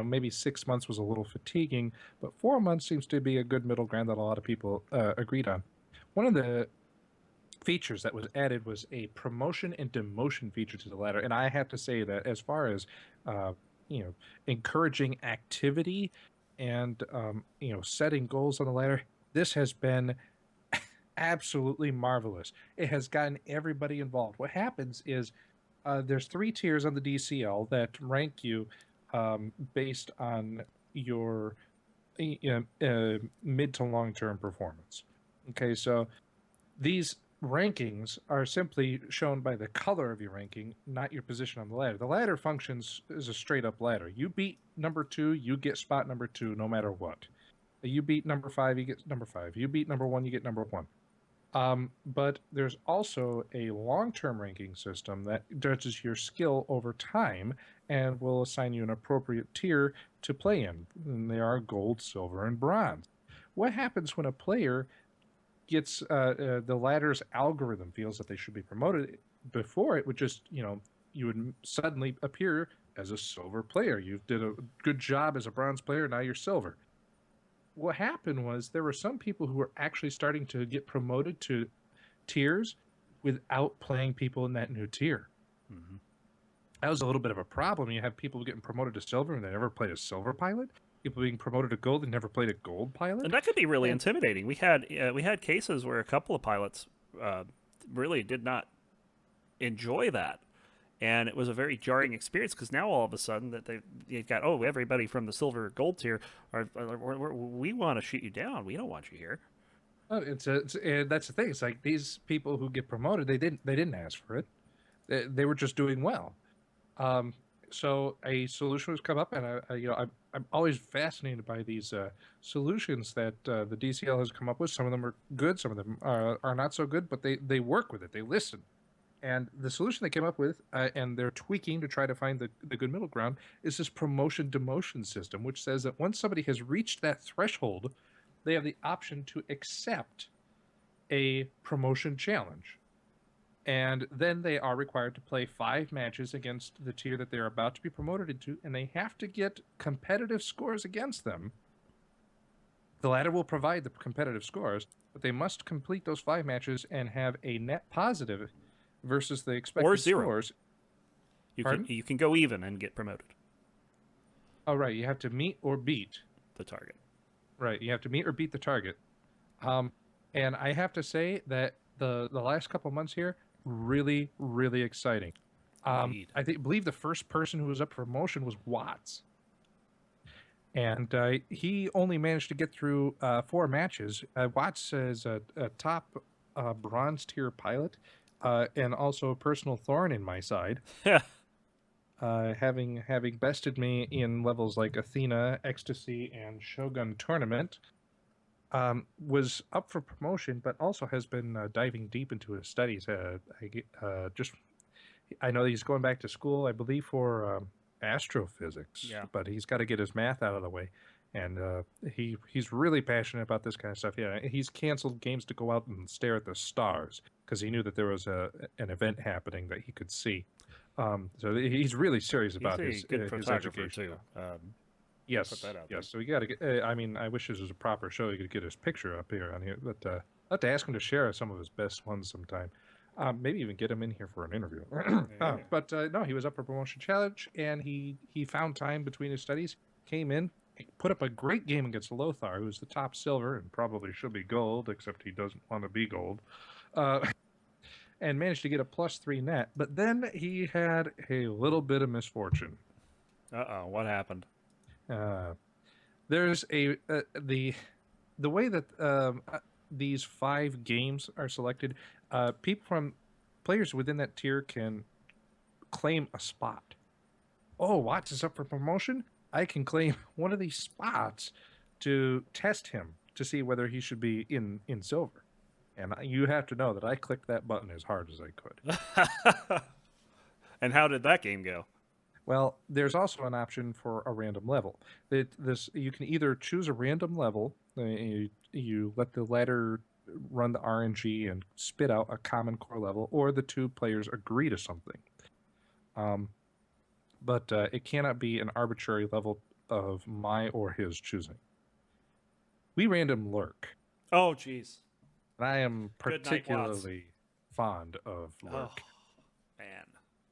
S2: maybe 6 months was a little fatiguing, but 4 months seems to be a good middle ground that a lot of people agreed on. One of the features that was added was a promotion and demotion feature to the ladder, and I have to say that as far as encouraging activity and setting goals on the ladder, this has been absolutely marvelous. It has gotten everybody involved. What happens is there's 3 tiers on the DCL that rank you based on your mid to long term performance. Okay, so these rankings are simply shown by the color of your ranking, not your position on the ladder. The ladder functions as a straight up ladder. You beat number 2, you get spot number 2 no matter what. You beat number 5, you get number 5. You beat number 1, you get number 1. But there's also a long-term ranking system that judges your skill over time and will assign you an appropriate tier to play in. And they are gold, silver, and bronze. What happens when a player gets the ladder's algorithm feels that they should be promoted? Before, it would just, you would suddenly appear as a silver player. You did a good job as a bronze player, now you're silver. What happened was there were some people who were actually starting to get promoted to tiers without playing people in that new tier.
S1: Mm-hmm.
S2: That was a little bit of a problem. You have people getting promoted to silver and they never played a silver pilot. People being promoted to gold and never played a gold pilot.
S1: And that could be really intimidating. We had cases where a couple of pilots really did not enjoy that. And it was a very jarring experience because now all of a sudden that they've got everybody from the silver gold tier we want to shoot you down. We don't want you here.
S2: Oh, that's the thing. It's like these people who get promoted, they didn't ask for it. They were just doing well. So a solution has come up, and I'm always fascinated by these solutions that the DCL has come up with. Some of them are good, some of them are not so good, but they work with it. They listen. And the solution they came up with, and they're tweaking to try to find the good middle ground, is this promotion demotion system, which says that once somebody has reached that threshold, they have the option to accept a promotion challenge. And then they are required to play 5 matches against the tier that they're about to be promoted into, and they have to get competitive scores against them. The ladder will provide the competitive scores, but they must complete those 5 matches and have a net positive versus the expected
S1: Or 0.
S2: scores.
S1: You
S2: Pardon?
S1: can go even and get promoted.
S2: Oh, right. You have to meet or beat.
S1: The target.
S2: Right. You have to meet or beat the target. And I have to say that the last couple months here, really, really exciting.
S1: Indeed.
S2: Believe the first person who was up for promotion was Watts. And he only managed to get through 4 matches. Watts is a top bronze tier pilot, and also a personal thorn in my side. Having bested me in levels like Athena, Ecstasy, and Shogun Tournament, was up for promotion, but also has been diving deep into his studies. I know he's going back to school, I believe, for astrophysics.
S1: Yeah.
S2: But he's got to get his math out of the way, and he's really passionate about this kind of stuff. Yeah, he's canceled games to go out and stare at the stars because he knew that there was an event happening that he could see. So he's really serious about
S1: He's a good
S2: his
S1: photographer
S2: education.
S1: too.
S2: Yes,
S1: put that out
S2: yes. So we got to get. I mean, I wish this was a proper show. You could get his picture up here on here, but I'll have to ask him to share some of his best ones sometime. Maybe even get him in here for an interview. But no, he was up for promotion challenge, and he found time between his studies, came in, put up a great game against Lothar, who's the top silver and probably should be gold, except he doesn't want to be gold. And managed to get a +3 net. But then he had a little bit of misfortune.
S1: What happened?
S2: There's the way that these 5 games are selected. Players within that tier can claim a spot. Oh, Watts is up for promotion. I can claim one of these spots to test him to see whether he should be in silver. And you have to know that I clicked that button as hard as I could.
S1: And how did that game go?
S2: Well, there's also an option for a random level. You can either choose a random level. You let the ladder run the RNG and spit out a common core level, or the 2 players agree to something. But it cannot be an arbitrary level of my or his choosing. We random lurk.
S1: Oh, jeez.
S2: And I am
S1: Good night, Watts.
S2: particularly fond of lurk.
S1: Oh, man.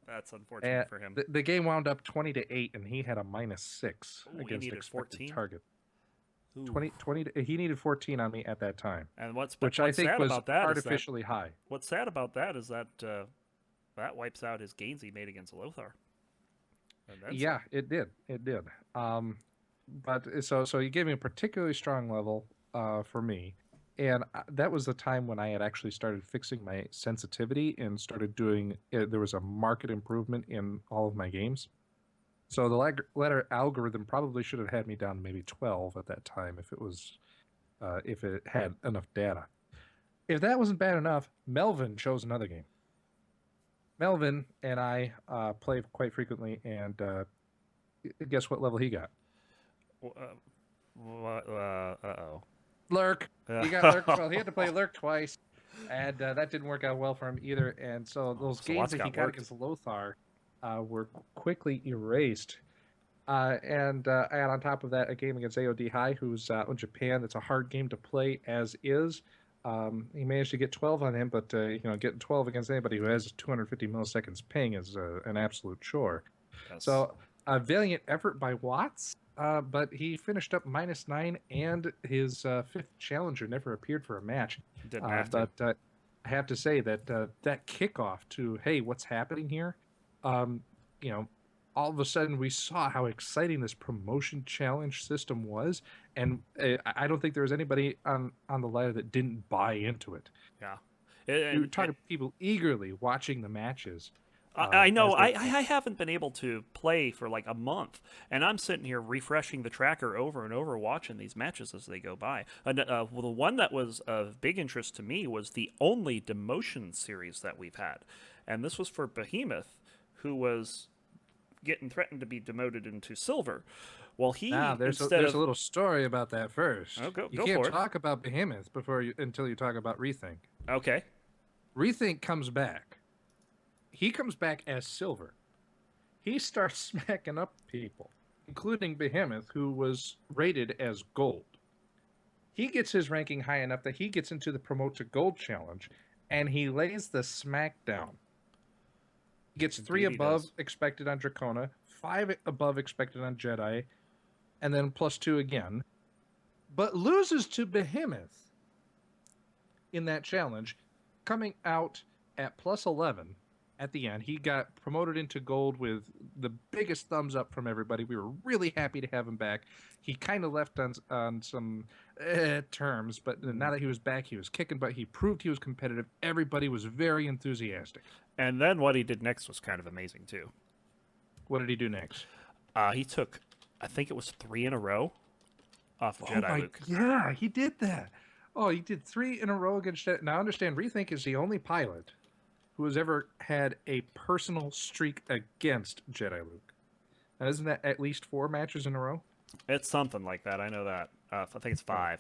S1: That's unfortunate for him.
S2: The game wound up 20-8, and he had a -6
S1: Ooh, he
S2: against
S1: needed
S2: expected
S1: 14?
S2: target.
S1: Ooh.
S2: 20, he needed 14 on me at that time,
S1: And what's
S2: which
S1: what's
S2: I think
S1: sad
S2: was
S1: about that is
S2: artificially high.
S1: what's sad about that is that that wipes out his gains he made against Lothar.
S2: Yeah, it did. It did. But so he gave me a particularly strong level for me, and that was the time when I had actually started fixing my sensitivity and started doing. There was a marked improvement in all of my games. So the ladder algorithm probably should have had me down to maybe 12 at that time if it had enough data. If that wasn't bad enough, Melvin chose another game. Melvin and I play quite frequently, and guess what level he got?
S1: Uh-oh.
S2: Lurk. He got Lurk. Well, he had to play Lurk twice, and that didn't work out well for him either. And so those games
S1: Watts
S2: that he
S1: got
S2: got
S1: worked.
S2: against Lothar were quickly erased. And on top of that, a game against AOD High, who's in Japan. That's a hard game to play as is. He managed to get 12 on him, but getting 12 against anybody who has 250 milliseconds ping is an absolute chore.
S1: Yes.
S2: So a valiant effort by Watts, but he finished up -9, and his 5th challenger never appeared for a match.
S1: Didn't have to.
S2: But I have to say that that kickoff to, hey, what's happening here? All of a sudden we saw how exciting this promotion challenge system was, and I don't think there was anybody on the ladder that didn't buy into it.
S1: Yeah.
S2: You're talking people eagerly watching the matches.
S1: I know.
S2: as they
S1: I haven't been able to play for like a month, and I'm sitting here refreshing the tracker over and over, watching these matches as they go by. And well, the one that was of big interest to me was the only demotion series that we've had, and this was for Behemoth, who was getting threatened to be demoted into silver. Well, he
S2: Now, there's
S1: instead
S2: a
S1: of
S2: little story about that first.
S1: oh,
S2: You
S1: go
S2: can't
S1: for it.
S2: talk about Behemoth until you talk about Rethink.
S1: Okay,
S2: Rethink comes back. He comes back as silver. He starts smacking up people, including Behemoth, who was rated as gold. He gets his ranking high enough that he gets into the promote to gold challenge, and he lays the smackdown. He gets
S1: Indeed
S2: 3
S1: he
S2: above
S1: does.
S2: expected on Dracona, 5 above expected on Jedi, and then +2 again, but loses to Behemoth in that challenge, coming out at +11 at the end. He got promoted into gold with the biggest thumbs up from everybody. We were really happy to have him back. He kind of left on some terms, but now that he was back, he was kicking butt. He proved he was competitive. Everybody was very enthusiastic.
S1: and then what he did next was kind of amazing too.
S2: What did he do next?
S1: He took, I think it was 3 in a row off of
S2: Oh
S1: Jedi
S2: my,
S1: Luke.
S2: yeah, he did that. Oh, he did 3 in a row against Jedi. Now, understand, Rethink is the only pilot who has ever had a personal streak against Jedi Luke. Now, isn't that at least 4 matches in a row?
S1: It's something like that. I know that. I think it's 5.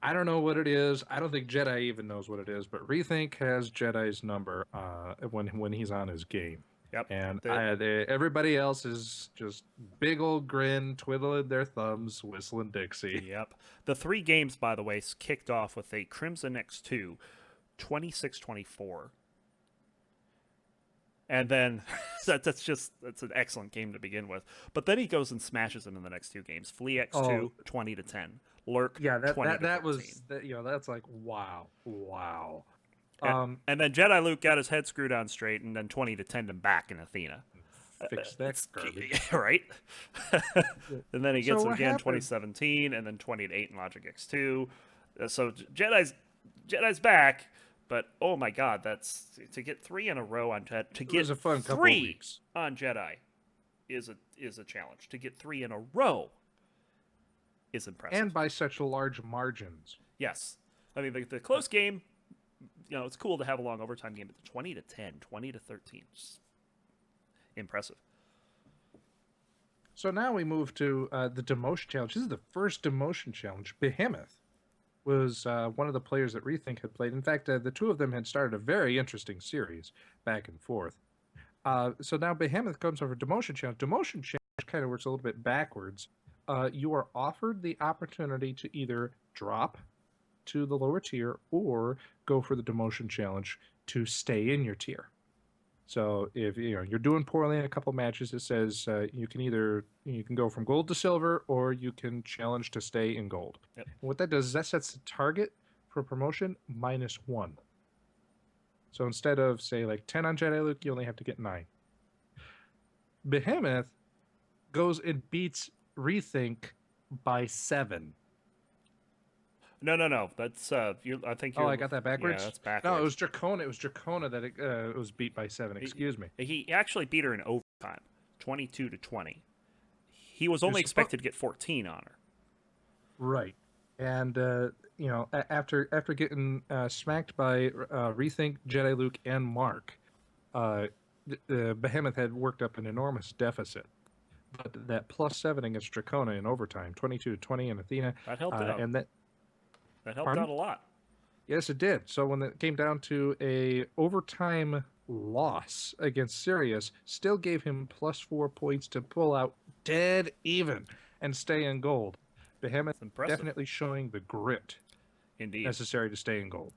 S2: I don't know what it is. I don't think Jedi even knows what it is, but Rethink has Jedi's number when he's on his game.
S1: Yep.
S2: And
S1: The-
S2: everybody else is just big old grin, twiddling their thumbs, whistling Dixie.
S1: Yep. The 3 games, by the way, kicked off with a Crimson X2, 26-24. And then that's an excellent game to begin with. But then he goes and smashes him in the next 2 games. Flea X2, 20-10. Lurk,
S2: Yeah,
S1: 20
S2: that was that's like wow.
S1: And then Jedi Luke got his head screwed on straight, and then 20-10 him back in Athena.
S2: Fix that garbage.
S1: Right? And then he gets
S2: So
S1: it
S2: what
S1: again,
S2: happened?
S1: 2017, and then 20-8 in Logic X2. So Jedi's back, but oh my God, that's to get 3 in a row on Jedi. To get
S2: was a fun couple of
S1: 3
S2: weeks.
S1: on Jedi is a challenge. To get 3 in a row is impressive.
S2: And by such large margins.
S1: Yes, I mean the close game. It's cool to have a long overtime game, but the 20-10, 20-13, just impressive.
S2: So now we move to the demotion challenge. This is the first demotion challenge. Behemoth was one of the players that Rethink had played. In fact, the 2 of them had started a very interesting series back and forth. So now Behemoth comes over demotion challenge. Demotion challenge kind of works a little bit backwards. You are offered the opportunity to either drop to the lower tier or go for the demotion challenge to stay in your tier. So if you're doing poorly in a couple matches, it says you can go from gold to silver, or you can challenge to stay in gold.
S1: Yep.
S2: And what that does is that sets the target for promotion -1. So instead of say like 10 on Jedi Luke, you only have to get 9. Behemoth goes and beats Rethink by 7.
S1: No. That's I think.
S2: Oh, I got that backwards.
S1: Yeah, that's backwards.
S2: No, it was Dracona. It was Dracona that it was beat by 7. Excuse me.
S1: He actually beat her in overtime, 22-20. He was only
S2: You're
S1: expected to get 14 on her.
S2: Right. And after getting smacked by Rethink, Jedi Luke, and Mark, Behemoth had worked up an enormous deficit. But that +7 against Dracona in overtime, 22-20 in Athena,
S1: That helped it out.
S2: and that
S1: That helped
S2: Pardon?
S1: out a lot.
S2: yes, it did. So when it came down to a overtime loss against Sirius, still gave him +4 points to pull out dead even and stay in gold. Behemoth
S1: That's impressive.
S2: definitely showing the grit
S1: Indeed.
S2: necessary to stay in gold.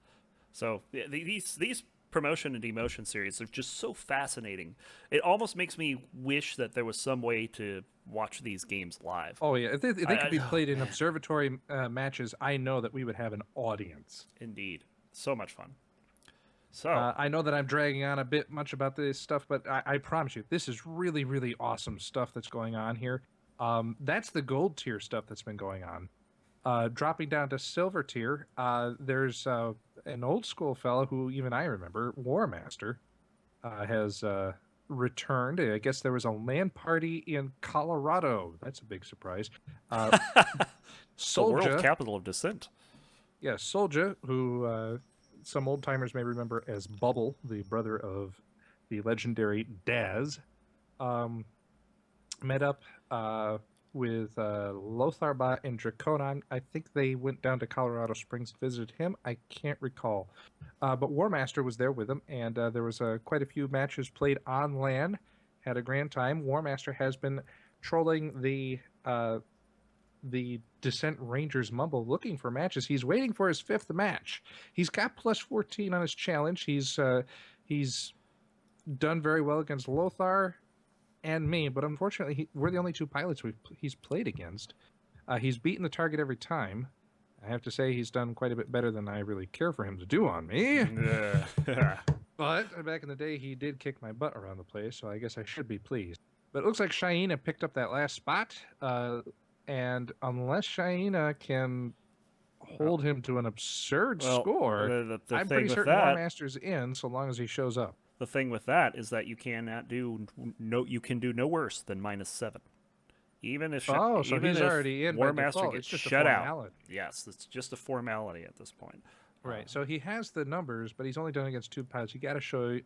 S1: So these promotion and demotion series are just so fascinating. It almost makes me wish that there was some way to watch these games live.
S2: Oh yeah, if they could be
S1: oh,
S2: played in observatory matches, I know that we would have an audience.
S1: Indeed. So much fun. So,
S2: I know that I'm dragging on a bit much about this stuff, but I promise you, this is really, really awesome stuff that's going on here. That's the gold tier stuff that's been going on. Dropping down to silver tier, there's an old school fellow who even I remember, War Master, has returned. I guess there was a LAN party in Colorado. That's a big surprise.
S1: The world
S2: Soldier,
S1: capital of dissent.
S2: yeah, Soldier, who some old timers may remember as Bubble, the brother of the legendary Daz, met up with Lotharbot and Draconon. I think they went down to Colorado Springs, visited him. I can't recall. But War Master was there with him, and there was quite a few matches played on LAN. Had a grand time. War Master has been trolling the Descent Rangers Mumble looking for matches. He's waiting for his 5th match. He's got plus 14 on his challenge. He's done very well against Lothar and me, but unfortunately, we're the only 2 pilots he's played against. He's beaten the target every time. I have to say he's done quite a bit better than I really care for him to do on me. But back in the day, he did kick my butt around the place, so I guess I should be pleased. But it looks like Shaina picked up that last spot, and unless Shaina can hold him to an absurd score, I'm pretty certain War Master's in so long as he shows up.
S1: The thing with that is that you cannot do you can do no worse than -7. Even if
S2: so he's already in
S1: War
S2: by
S1: Master
S2: default.
S1: gets
S2: It's just
S1: shut
S2: a
S1: out.
S2: formality.
S1: Yes, it's just a formality at this point.
S2: Right. So he has the numbers, but he's only done against 2 pilots. You got to show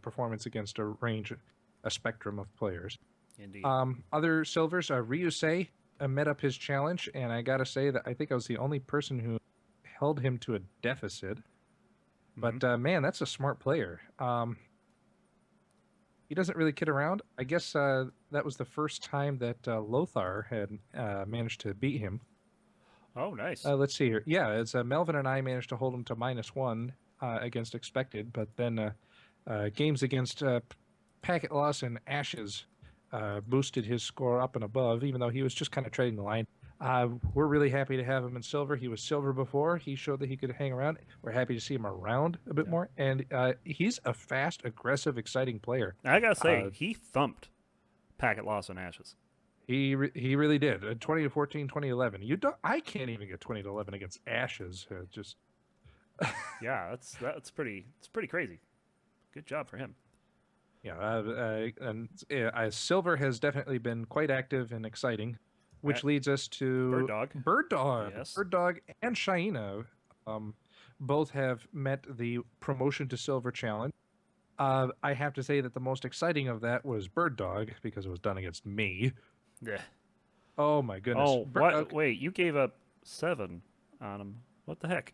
S2: performance against a spectrum of players.
S1: Indeed.
S2: Other silvers, Ryusei met up his challenge, and I got to say that I think I was the only person who held him to a deficit. But man, that's a smart player. He doesn't really kid around. I guess that was the first time that Lothar had managed to beat him.
S1: Oh, nice.
S2: Let's see here. Yeah, it's Melvin and I managed to hold him to -1 against expected, but then games against Packet Loss and Ashes boosted his score up and above, even though he was just kind of trading the line. We're really happy to have him in silver. He was silver before. He showed that he could hang around. We're happy to see him around a bit more. And he's a fast, aggressive, exciting player.
S1: I gotta say, he thumped Packet Loss and Ashes.
S2: He really did. 20-14, 20-11. I can't even get 20-11 against Ashes.
S1: Yeah, it's pretty crazy. Good job for him.
S2: Yeah, silver has definitely been quite active and exciting. Which leads us to
S1: Bird Dog.
S2: Bird Dog.
S1: Yes.
S2: Bird Dog and Shaina both have met the promotion to silver challenge. I have to say that the most exciting of that was Bird Dog because it was done against me.
S1: Yeah.
S2: Oh my goodness.
S1: Oh, what? Wait, you gave up 7 on him. What the heck?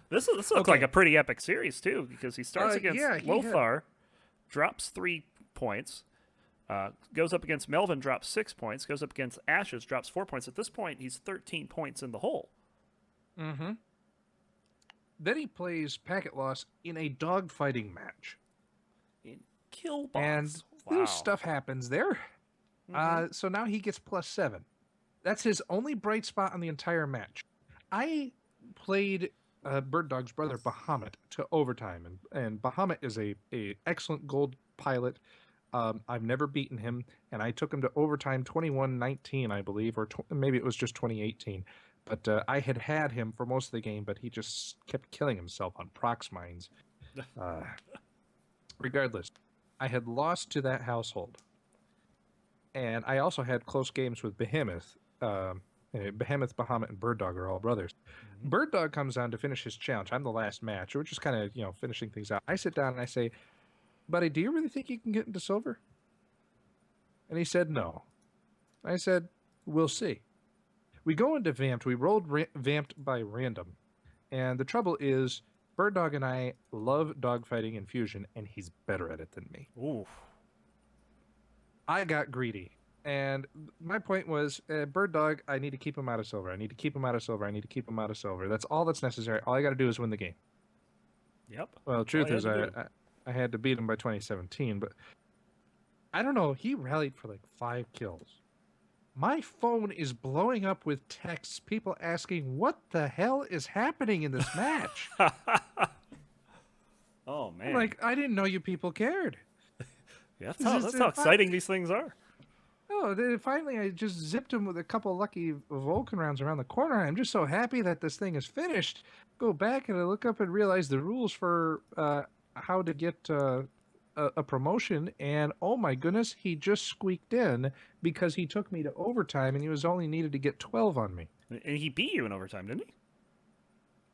S1: This looks like a pretty epic series too, because he starts against Lothar, drops 3 points. Goes up against Melvin, drops 6 points. Goes up against Ashes, drops 4 points. At this point, he's 13 points in the hole.
S2: Mm-hmm. Then he plays Packet Loss in a dogfighting match.
S1: In kill box.
S2: And little stuff happens there. So now he gets +7. That's his only bright spot on the entire match. I played Bird Dog's brother, Bahamut, to overtime. And Bahamut is a excellent gold pilot. I've never beaten him, and I took him to overtime 21-19, I believe, or maybe it was just 2018. But I had him for most of the game, but he just kept killing himself on prox mines. Regardless, I had lost to that household. And I also had close games with Behemoth. Behemoth, Bahamut, and Bird Dog are all brothers. Bird Dog comes on to finish his challenge. I'm the last match. We're just kind of, finishing things out. I sit down and I say, buddy, do you really think you can get into silver? And he said, no. I said, we'll see. We go into Vamped. We rolled Vamped by random. And the trouble is, Bird Dog and I love dogfighting and fusion, and he's better at it than me.
S1: Ooh.
S2: I got greedy. And my point was, Bird Dog, I need to keep him out of silver. I need to keep him out of silver. I need to keep him out of silver. That's all that's necessary. All I got to do is win the game.
S1: Yep.
S2: Well, the truth is, I had to beat him by 2017, but I don't know. He rallied for like 5 kills. My phone is blowing up with texts, people asking, what the hell is happening in this match?
S1: Oh, man.
S2: I'm like, I didn't know you people cared.
S1: Yeah, that's how exciting these things are.
S2: Oh, then finally I just zipped him with a couple lucky Vulcan rounds around the corner. I'm just so happy that this thing is finished. Go back and I look up and realize the rules for how to get a promotion, and oh my goodness, he just squeaked in because he took me to overtime, and he was only needed to get 12 on me.
S1: And he beat you in overtime, didn't he?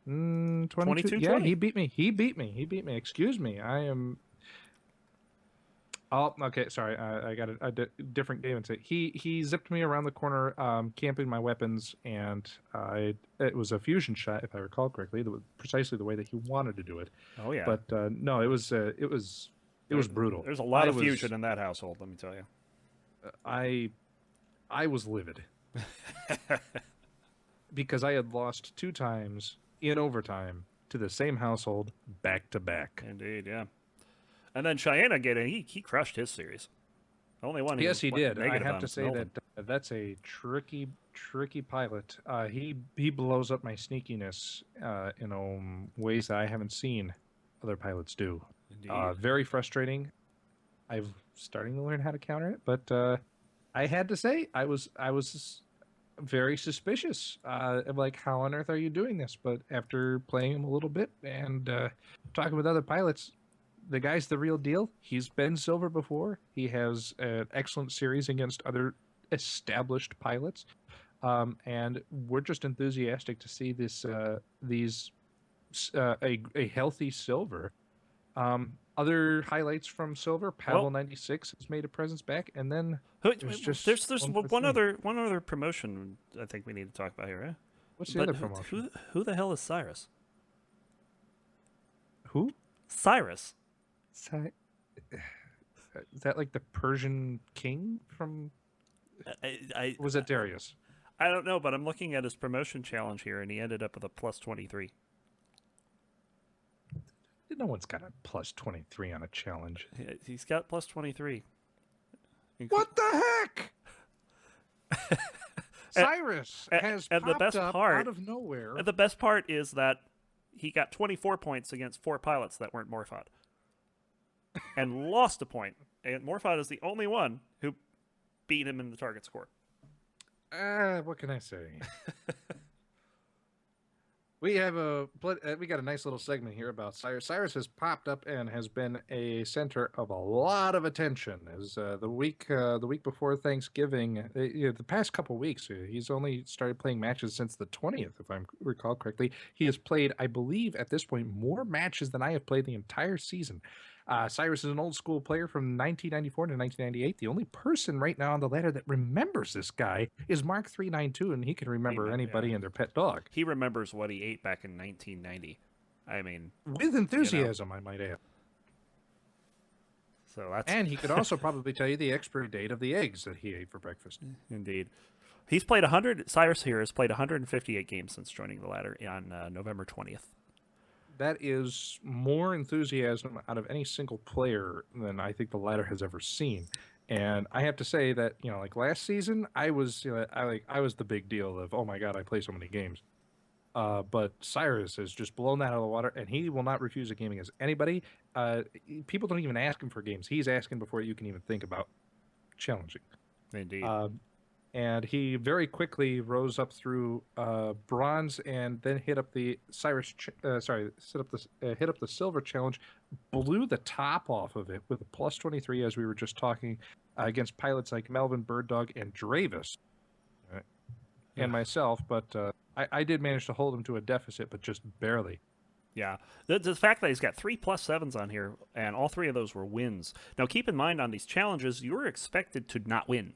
S2: 22.
S1: 22-20.
S2: Yeah, he beat me. He beat me. Excuse me. I am. Oh, okay. Sorry, I got different game. He zipped me around the corner, camping my weapons, and it was a fusion shot, if I recall correctly, precisely the way that he wanted to do it.
S1: Oh yeah.
S2: But no, it was brutal.
S1: There's a lot of fusion in that household, let me tell you.
S2: I was livid because I had lost 2 times in overtime to the same household back to back.
S1: Indeed, yeah. And then Cheyenne again, he crushed his series. Only one.
S2: Yes, he did. I
S1: negative
S2: have
S1: on
S2: to
S1: was
S2: say
S1: Melvin.
S2: that that's a tricky pilot. He blows up my sneakiness, ways that I haven't seen other pilots do.
S1: Indeed.
S2: Very frustrating. I'm starting to learn how to counter it, but I had to say I was very suspicious. Of like, how on earth are you doing this? But after playing him a little bit and talking with other pilots, the guy's the real deal. He's been silver before. He has an excellent series against other established pilots, and we're just enthusiastic to see a healthy silver. Other highlights from silver: Pavel 96 has made a presence back, and then
S1: There's one other promotion I think we need to talk about here. Right?
S2: What's the other promotion?
S1: Who the hell is Cyrus?
S2: Who?
S1: Cyrus.
S2: Is that like the Persian king from? Was it Darius?
S1: I don't know, but I'm looking at his promotion challenge here, and he ended up with a plus 23.
S2: No one's got a plus 23 on a challenge.
S1: He's got plus 23.
S2: What the heck? Cyrus has
S1: and the
S2: popped
S1: best
S2: up
S1: part,
S2: out of nowhere.
S1: The best part is that he got 24 points against 4 pilots that weren't Morphod. And lost a point. And Morphod is the only one who beat him in the target score.
S2: What can I say? We got a nice little segment here about Cyrus. Cyrus has popped up and has been a center of a lot of attention. As the week before Thanksgiving, the past couple weeks, he's only started playing matches since the 20th, if I recall correctly. He has played, I believe, at this point, more matches than I have played the entire season. Cyrus is an old school player from 1994 to 1998. The only person right now on the ladder that remembers this guy is Mark 392, and he can remember anybody and their pet dog.
S1: He remembers what he ate back in 1990. I mean,
S2: with enthusiasm, I might add.
S1: So
S2: and he could also probably tell you the expiry date of the eggs that he ate for breakfast.
S1: Indeed. He's played 100. Cyrus here has played 158 games since joining the ladder on November 20th.
S2: That is more enthusiasm out of any single player than I think the ladder has ever seen. And I have to say that, like last season, I was the big deal of, oh my God, I play so many games. But Cyrus has just blown that out of the water, and he will not refuse a game against anybody. People don't even ask him for games. He's asking before you can even think about challenging.
S1: Indeed.
S2: And he very quickly rose up through bronze, and then hit up the hit up the silver challenge, blew the top off of it with a plus 23, as we were just talking, against pilots like Melvin, Bird Dog, and Dravis, and myself. But I did manage to hold him to a deficit, but just barely.
S1: Yeah. The fact that he's got 3 +7s on here, and all 3 of those were wins. Now, keep in mind on these challenges, you're expected to not win.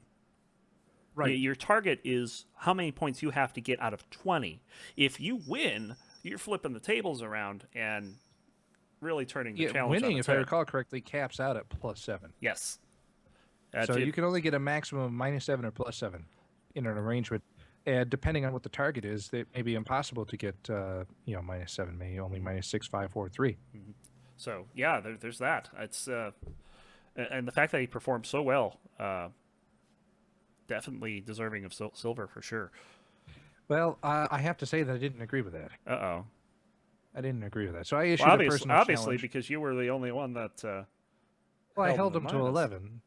S2: Right.
S1: Your target is how many points you have to get out of 20. If you win, you're flipping the tables around and really turning the challenge
S2: winning,
S1: on its
S2: if I
S1: head.
S2: recall correctly, caps out at +7.
S1: Yes.
S2: So you can only get a maximum of -7 or +7 in an arrangement. And depending on what the target is, it may be impossible to get -7, maybe only -6, 5, 4, 3.
S1: Mm-hmm. So yeah, there's that. It's and the fact that he performed so well, definitely deserving of silver for sure.
S2: Well, I have to say that I didn't agree with that.
S1: Uh-oh.
S2: I didn't agree with that. So I issued a personal
S1: obviously
S2: challenge.
S1: because you were the only one that.
S2: I held him to
S1: minus.
S2: 11.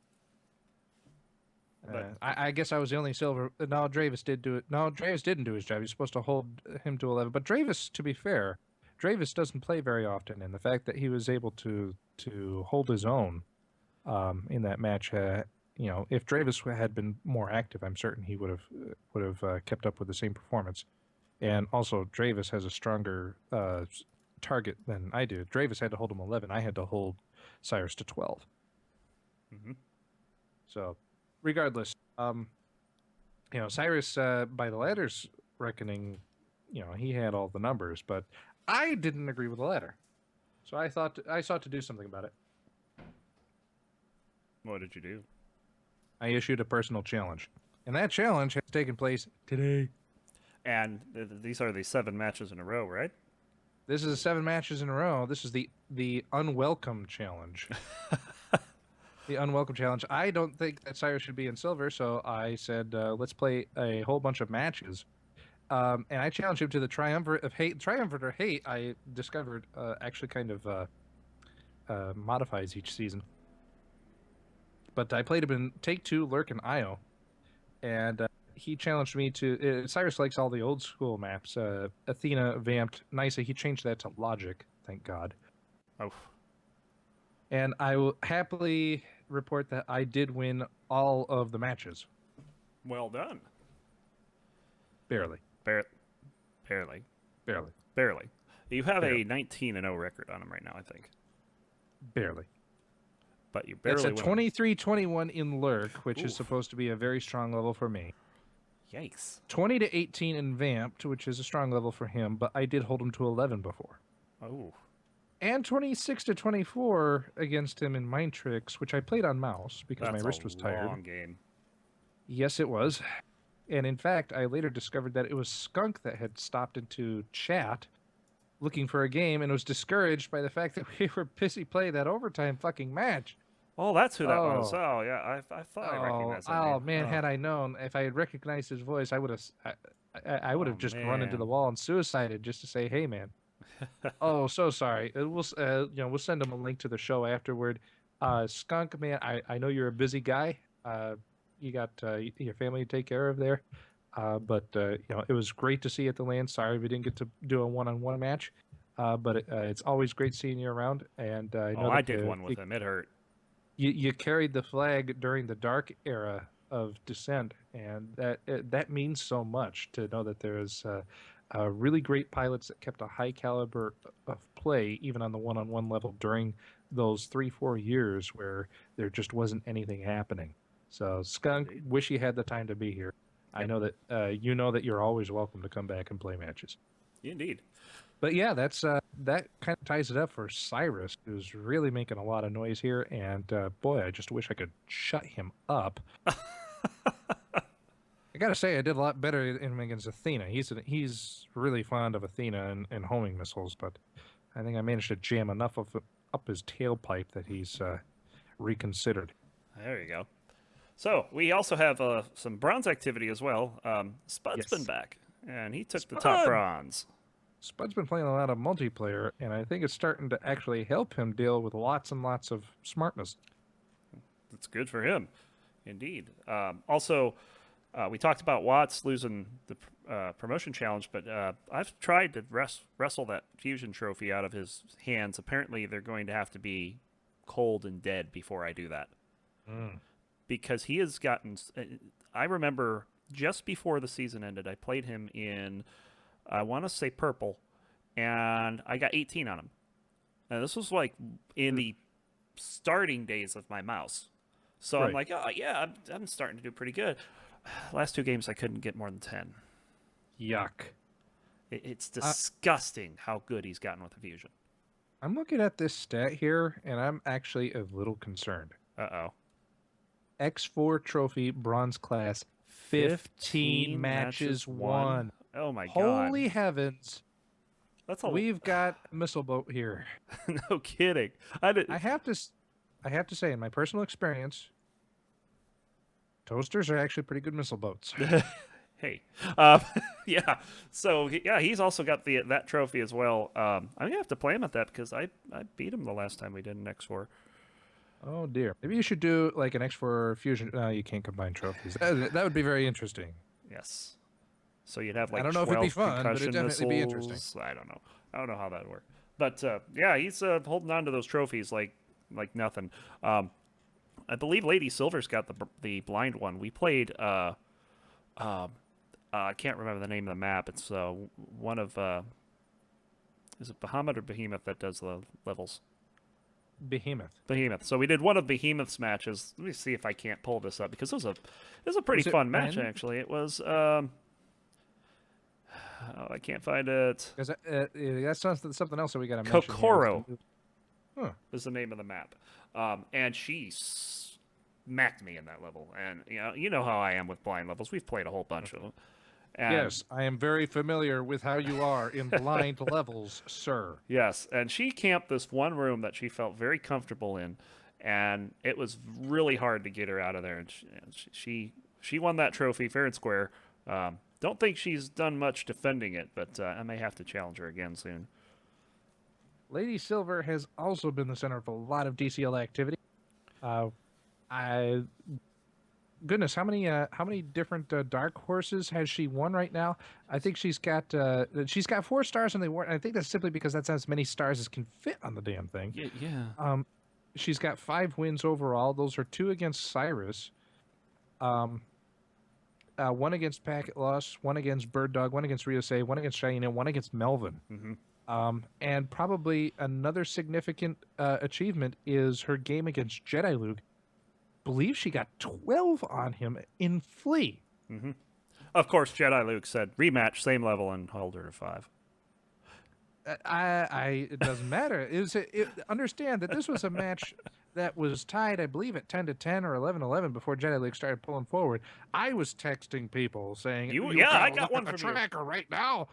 S2: I guess I was the only silver. No, Dravis did do it. No, Dravis didn't do his job. He's supposed to hold him to 11. But Dravis, to be fair, Dravis doesn't play very often, and the fact that he was able to hold his own in that match, if Dravis had been more active, I'm certain he would have kept up with the same performance. And also, Dravis has a stronger target than I do. Dravis had to hold him 11. I had to hold Cyrus to 12.
S1: Mm-hmm.
S2: So, regardless, Cyrus, by the ladder's reckoning, he had all the numbers, but I didn't agree with the ladder. So I sought to do something about it.
S1: What did you do?
S2: I issued a personal challenge, and that challenge has taken place today.
S1: And these are the 7 matches in a row, right?
S2: This is 7 matches in a row. This is the unwelcome challenge. The unwelcome challenge. I don't think that Cyrus should be in silver, so I said, let's play a whole bunch of matches. And I challenged him to the Triumvirate of Hate. Triumvirate of Hate, I discovered, actually kind of modifies each season. But I played him in Take 2, Lurk, and Io. And he challenged me to... Cyrus likes all the old school maps. Athena, Vamped, Nysa. He changed that to Logic, thank God.
S1: Oh.
S2: And I will happily report that I did win all of the matches.
S1: Well done.
S2: Barely.
S1: Barely.
S2: Barely.
S1: Barely. You have
S2: Barely.
S1: a 19-0 record on him right now, I think.
S2: Barely.
S1: But you barely
S2: It's a
S1: win.
S2: 23-21 in Lurk, which is
S1: Oof.
S2: supposed to be a very strong level for me.
S1: Yikes.
S2: 20-18 in Vamped, which is a strong level for him, but I did hold him to 11 before.
S1: Oh.
S2: And 26-24 against him in Mind Tricks, which I played on mouse because
S1: That's
S2: my wrist was
S1: a
S2: tired.
S1: long game.
S2: Yes, it was. And in fact, I later discovered that it was Skunk that had stopped into chat looking for a game and was discouraged by the fact that we were busy playing that overtime fucking match.
S1: Oh, that's who that was.
S2: Oh.
S1: Oh, yeah. I thought I recognized that
S2: Oh
S1: name.
S2: man, had I known, if I had recognized his voice, I would have, I would have
S1: Oh,
S2: just run into the
S1: man.
S2: wall and suicided just to say, "Hey, man." Oh, so sorry. We'll send him a link to the show afterward. Skunk, man, I know you're a busy guy. You got your family to take care of there. But it was great to see you at the land. Sorry we didn't get to do a one-on-one match. But it's always great seeing you around. And I know
S1: I
S2: that
S1: did one with him. It hurt.
S2: you carried the flag during the dark era of Descent, and that means so much to know that there's really great pilots that kept a high caliber of play, even on the one-on-one level during those 3-4 years where there just wasn't anything happening. So, Skunk,
S1: Indeed.
S2: wish you had the time to be here. I know that you know that you're always welcome to come back and play matches.
S1: Indeed.
S2: But yeah, that kind of ties it up for Cyrus, who's really making a lot of noise here. And boy, I just wish I could shut him up. I gotta say, I did a lot better in him against Athena. He's really fond of Athena and homing missiles, but I think I managed to jam enough of it up his tailpipe that he's reconsidered.
S1: There you go. So, we also have some bronze activity as well. Spud's
S2: Yes.
S1: been back, and he took the
S2: Spud!
S1: top bronze.
S2: Spud's been playing a lot of multiplayer, and I think it's starting to actually help him deal with lots and lots of smartness.
S1: That's good for him. Indeed. Also, we talked about Watts losing the promotion challenge, but I've tried to wrestle that fusion trophy out of his hands. Apparently, they're going to have to be cold and dead before I do that. Because he has gotten... I remember just before the season ended, I played him in, I want to say purple, and I got 18 on him. Now, this was like in the starting days of my mouse. So I'm
S2: Right.
S1: like, oh, yeah, I'm starting to do pretty good. Last 2 games, I couldn't get more than 10.
S2: Yuck.
S1: It's disgusting how good he's gotten with the fusion.
S2: I'm looking at this stat here, and I'm actually a little concerned.
S1: Uh-oh.
S2: X4 trophy, bronze class, 15 matches won.
S1: Oh, my God.
S2: Holy heavens.
S1: That's a
S2: We've got a missile boat here.
S1: no kidding.
S2: I have to say, in my personal experience, toasters are actually pretty good missile boats.
S1: Hey, yeah. So yeah, he's also got that trophy as well. I'm gonna have to play him at that because I beat him the last time we did an X4.
S2: Oh dear. Maybe you should do like an X4 fusion. No, you can't combine trophies. That would be very interesting.
S1: Yes. So you'd have like
S2: I don't know if it'd be
S1: 12
S2: fun, but it'd
S1: concussion
S2: definitely be
S1: missiles.
S2: interesting.
S1: I don't know. I don't know how that worked. But yeah, he's holding on to those trophies like nothing. I believe Lady Silver's got the blind one. We played. I can't remember the name of the map. It's one of. Is it Bahamut or Behemoth that does the levels?
S2: Behemoth.
S1: Behemoth. So we did one of Behemoth's matches. Let me see if I can't pull this up because it was a pretty
S2: Was it
S1: fun match
S2: Ren?
S1: actually. It was. Oh, I can't find it.
S2: Because that's something else that we got to mention.
S1: Kokoro
S2: Huh.
S1: is the name of the map, and she smacked me in that level. And you know how I am with blind levels. We've played a whole bunch of them. And,
S2: Yes, I am very familiar with how you are in blind levels, sir.
S1: Yes, and she camped this one room that she felt very comfortable in, and it was really hard to get her out of there. And she won that trophy fair and square. Don't think she's done much defending it, but I may have to challenge her again soon.
S2: Lady Silver has also been the center of a lot of DCL activity. I goodness, how many different dark horses has she won right now? I think she's got 4 stars, and I think that's simply because that's as many stars as can fit on the damn thing.
S1: Yeah.
S2: She's got 5 wins overall. Those are 2 against Cyrus, 1 against Packet Loss, 1 against Bird Dog, 1 against Ryosei, 1 against Cheyenne, 1 against Melvin. And probably another significant achievement is her game against Jedi Luke. Believe she got 12 on him in Flea.
S1: Of course, Jedi Luke said rematch, same level, and hold her to 5.
S2: It doesn't matter. Understand that this was a match that was tied, I believe, at 10-10 or 11-11 before Jedi League started pulling forward. I was texting people saying,
S1: I got one
S2: from
S1: from you.
S2: Tracker right now."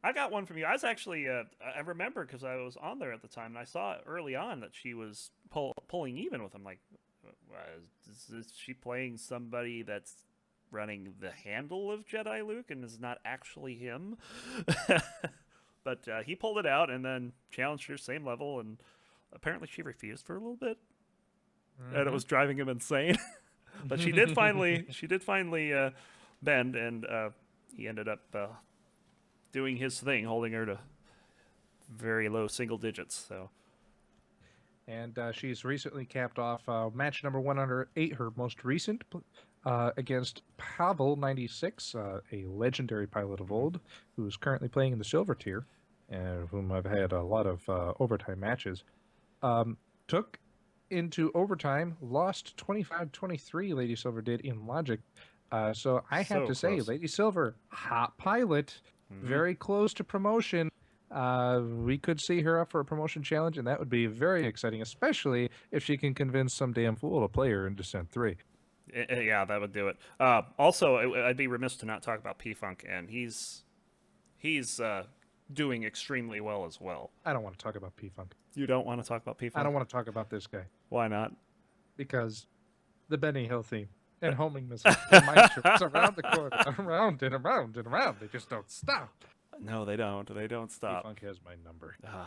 S1: I got one from you. I was actually, I remember because I was on there at the time, and I saw early on that she was pulling even with him. Like, is she playing somebody that's running the handle of Jedi Luke and is not actually him? But he pulled it out and then challenged her same level, and apparently she refused for a little bit, and it was driving him insane. But she did finally bend, and he ended up doing his thing, holding her to very low single digits. So.
S2: And she's recently capped off match number 108, her most recent, against Pavel 96, a legendary pilot of old, who's currently playing in the silver tier, and whom I've had a lot of overtime matches. Took into overtime, lost 25-23, Lady Silver did in Logic. So I have to say, Lady Silver, hot pilot, very close to promotion. We could see her up for a promotion challenge, and that would be very exciting, especially if she can convince some damn fool to play her in Descent 3.
S1: Yeah, that would do it. Also, I'd be remiss to not talk about P-Funk, and he's doing extremely well as well.
S2: I don't want to talk about P-Funk.
S1: You don't want to talk about P-Funk?
S2: I don't want to talk about this guy.
S1: Why not?
S2: Because the Benny Hill theme and homing missiles and mine trips around the corner, around and around and around. They just don't stop.
S1: No, they don't. They don't stop.
S2: P-Funk has my number.
S1: Yeah.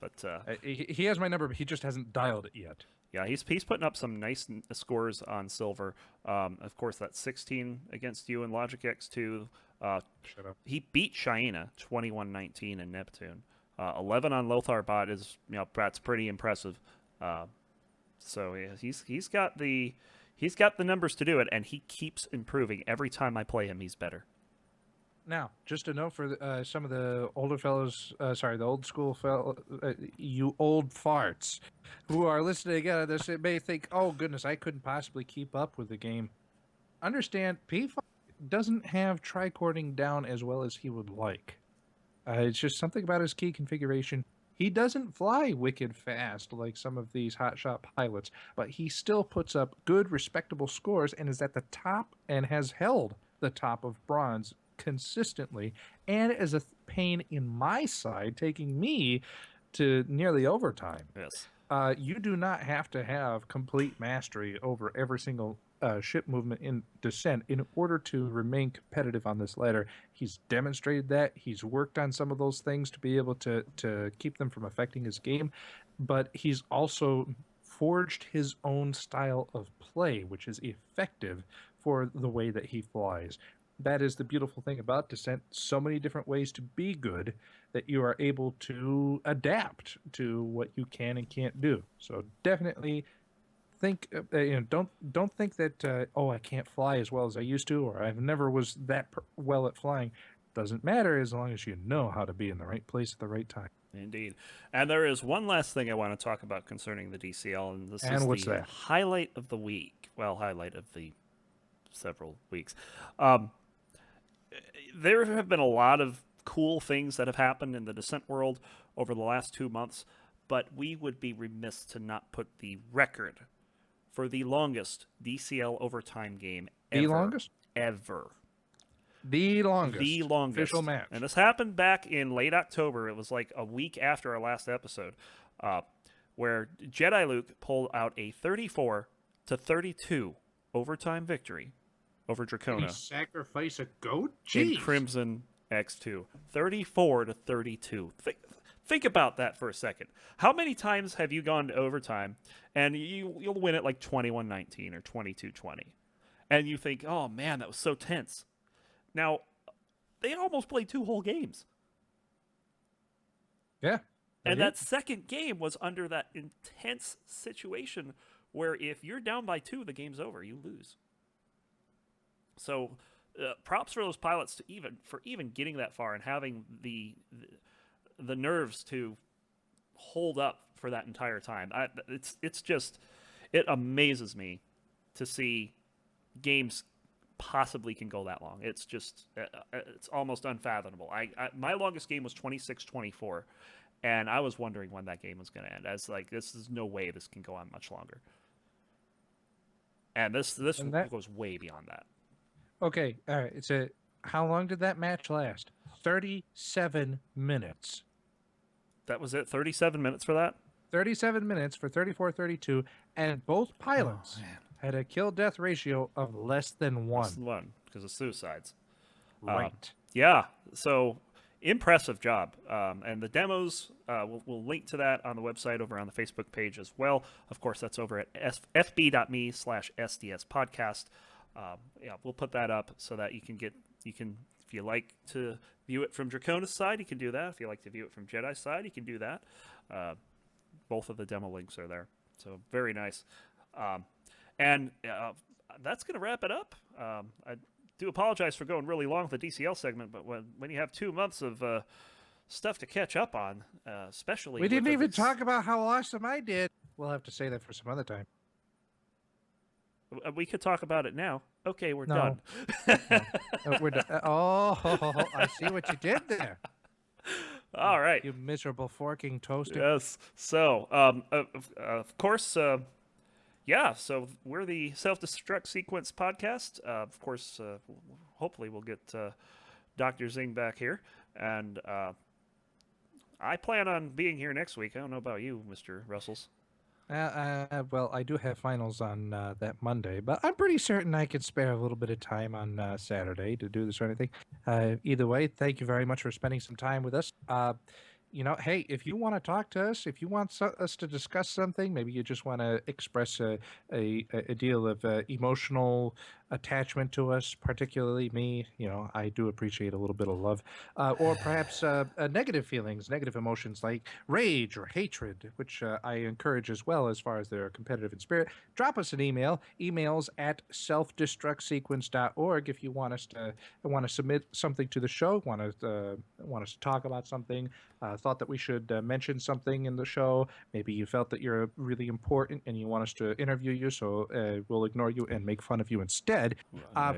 S1: But
S2: he has my number, but he just hasn't dialed it yet.
S1: Yeah, he's putting up some nice scores on silver. Of course, that's 16 against you in Logic X2.
S2: Shut up.
S1: He beat Shaina 21-19 in Neptune. 11 on Lothar Bot is, that's pretty impressive. So yeah, he's got the numbers to do it, and he keeps improving every time I play him. He's better.
S2: Now, just a note for some of the older fellows, the old school fellow, you old farts, who are listening again, they may think, oh goodness, I couldn't possibly keep up with the game. Understand, P5 doesn't have tricording down as well as he would like. It's just something about his key configuration. He doesn't fly wicked fast like some of these hotshot pilots, but he still puts up good, respectable scores and is at the top and has held the top of bronze consistently, and as a pain in my side, taking me to nearly overtime.
S1: Yes.
S2: You do not have to have complete mastery over every single ship movement in Descent in order to remain competitive on this ladder. He's demonstrated that. He's worked on some of those things to be able to keep them from affecting his game, but he's also forged his own style of play, which is effective for the way that he flies. that is the beautiful thing about Descent. So many different ways to be good that you are able to adapt to what you can and can't do. So definitely think, don't think that oh, I can't fly as well as I used to, or I've never was that well at flying. Doesn't matter as long as you know how to be in the right place at the right time.
S1: Indeed. And there is one last thing I want to talk about concerning the DCL, and this
S2: And
S1: is
S2: what's
S1: the
S2: that?
S1: highlight of the week. Well, highlight of the several weeks. Um, there have been a lot of cool things that have happened in the Descent world over the last 2 months, but we would be remiss to not put the record for the longest DCL overtime game
S2: The
S1: ever.
S2: longest?
S1: Ever.
S2: The longest.
S1: The longest
S2: Official match.
S1: And this happened back in late October. It was like a week after our last episode, where Jedi Luke pulled out a 34-32 overtime victory over
S2: Did he
S1: Dracona
S2: sacrifice a goat?
S1: in
S2: Jeez.
S1: Crimson X2. 34-32. Think about that for a second. How many times have you gone to overtime and you'll win it like 21-19 or 22-20, and you think, oh man, that was so tense. Now, they almost played 2 whole games.
S2: Yeah.
S1: And that second game was under that intense situation where if you're down by 2, the game's over. You lose. So, props for those pilots to even getting that far and having the nerves to hold up for that entire time. It amazes me to see games possibly can go that long. It's just it's almost unfathomable. My longest game was 26-24, and I was wondering when that game was going to end. I was like, this is no way this can go on much longer. And this goes way beyond that.
S2: Okay, all right. How long did that match last? 37 minutes.
S1: That was it. 37 minutes for that.
S2: 37 minutes for 34-32, and both pilots had a kill-death ratio of less than 1.
S1: Less than 1 because of suicides.
S2: Right.
S1: Yeah. So impressive job. And the demos, we'll link to that on the website over on the Facebook page as well. Of course, that's over at fb.me/SDS podcast. We'll put that up so that you can, if you like to view it from Dracona's side, you can do that. If you like to view it from Jedi's side, you can do that. Both of the demo links are there. So very nice. And that's going to wrap it up. I do apologize for going really long with the DCL segment, but when you have 2 months of stuff to catch up on, especially...
S2: We didn't even talk about how awesome I did. We'll have to say that for some other time.
S1: We could talk about it now. Okay, we're
S2: No.
S1: done.
S2: We're done. Oh, I see what you did there.
S1: All right.
S2: You miserable forking toaster.
S1: Yes. So, of course, so we're the Self-Destruct Sequence podcast. Of course, hopefully we'll get Dr. Zing back here. And I plan on being here next week. I don't know about you, Mr. Russells.
S2: Well, I do have finals on that Monday, but I'm pretty certain I could spare a little bit of time on Saturday to do this or anything. Either way, thank you very much for spending some time with us. Hey, if you want to talk to us, if you want us to discuss something, maybe you just want to express a deal of emotional attachment to us, particularly me, I do appreciate a little bit of love, or perhaps negative feelings, negative emotions like rage or hatred, which I encourage as well as far as they're competitive in spirit. Drop us an emails at selfdestructsequence.org if you want us to submit something to the show, want us to talk about something, thought that we should mention something in the show. Maybe you felt that you're really important and you want us to interview you, so we'll ignore you and make fun of you instead.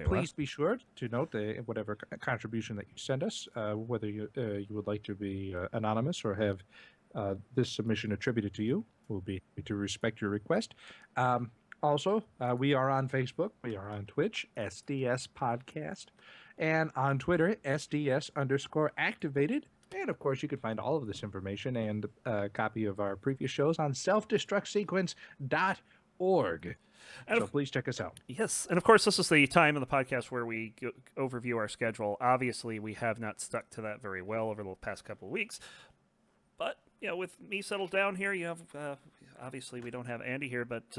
S2: Please be sure to note whatever contribution that you send us, whether you would like to be anonymous or have this submission attributed to you. We'll be happy to respect your request. Also, we are on Facebook. We are on Twitch, SDS Podcast, and on Twitter, SDS_activated. And of course, you can find all of this information and a copy of our previous shows on selfdestructsequence.org. So please check us out.
S1: Yes, and of course, this is the time of the podcast where we overview our schedule. Obviously, we have not stuck to that very well over the past couple of weeks. But, with me settled down here, you have, obviously we don't have Andy here, but,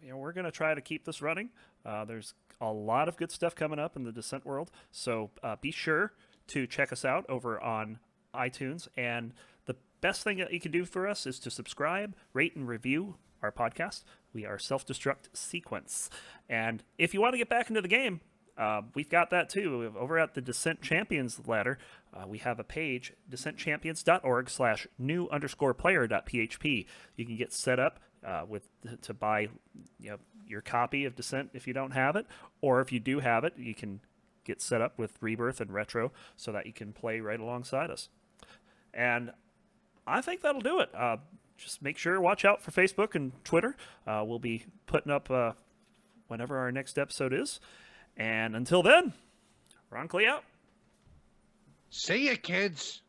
S1: we're going to try to keep this running. There's a lot of good stuff coming up in the Descent world. So be sure to check us out over on iTunes. And the best thing that you can do for us is to subscribe, rate, and review our podcast. We are Self-Destruct Sequence. And if you want to get back into the game, we've got that too. Over at the Descent Champions ladder, we have a page, descentchampions.org/new_player.php. You can get set up to buy your copy of Descent if you don't have it, or if you do have it, you can get set up with Rebirth and Retro so that you can play right alongside us. And I think that'll do it. Just make sure, watch out for Facebook and Twitter. We'll be putting up whenever our next episode is. And until then, Ron Clee out.
S2: See ya, kids.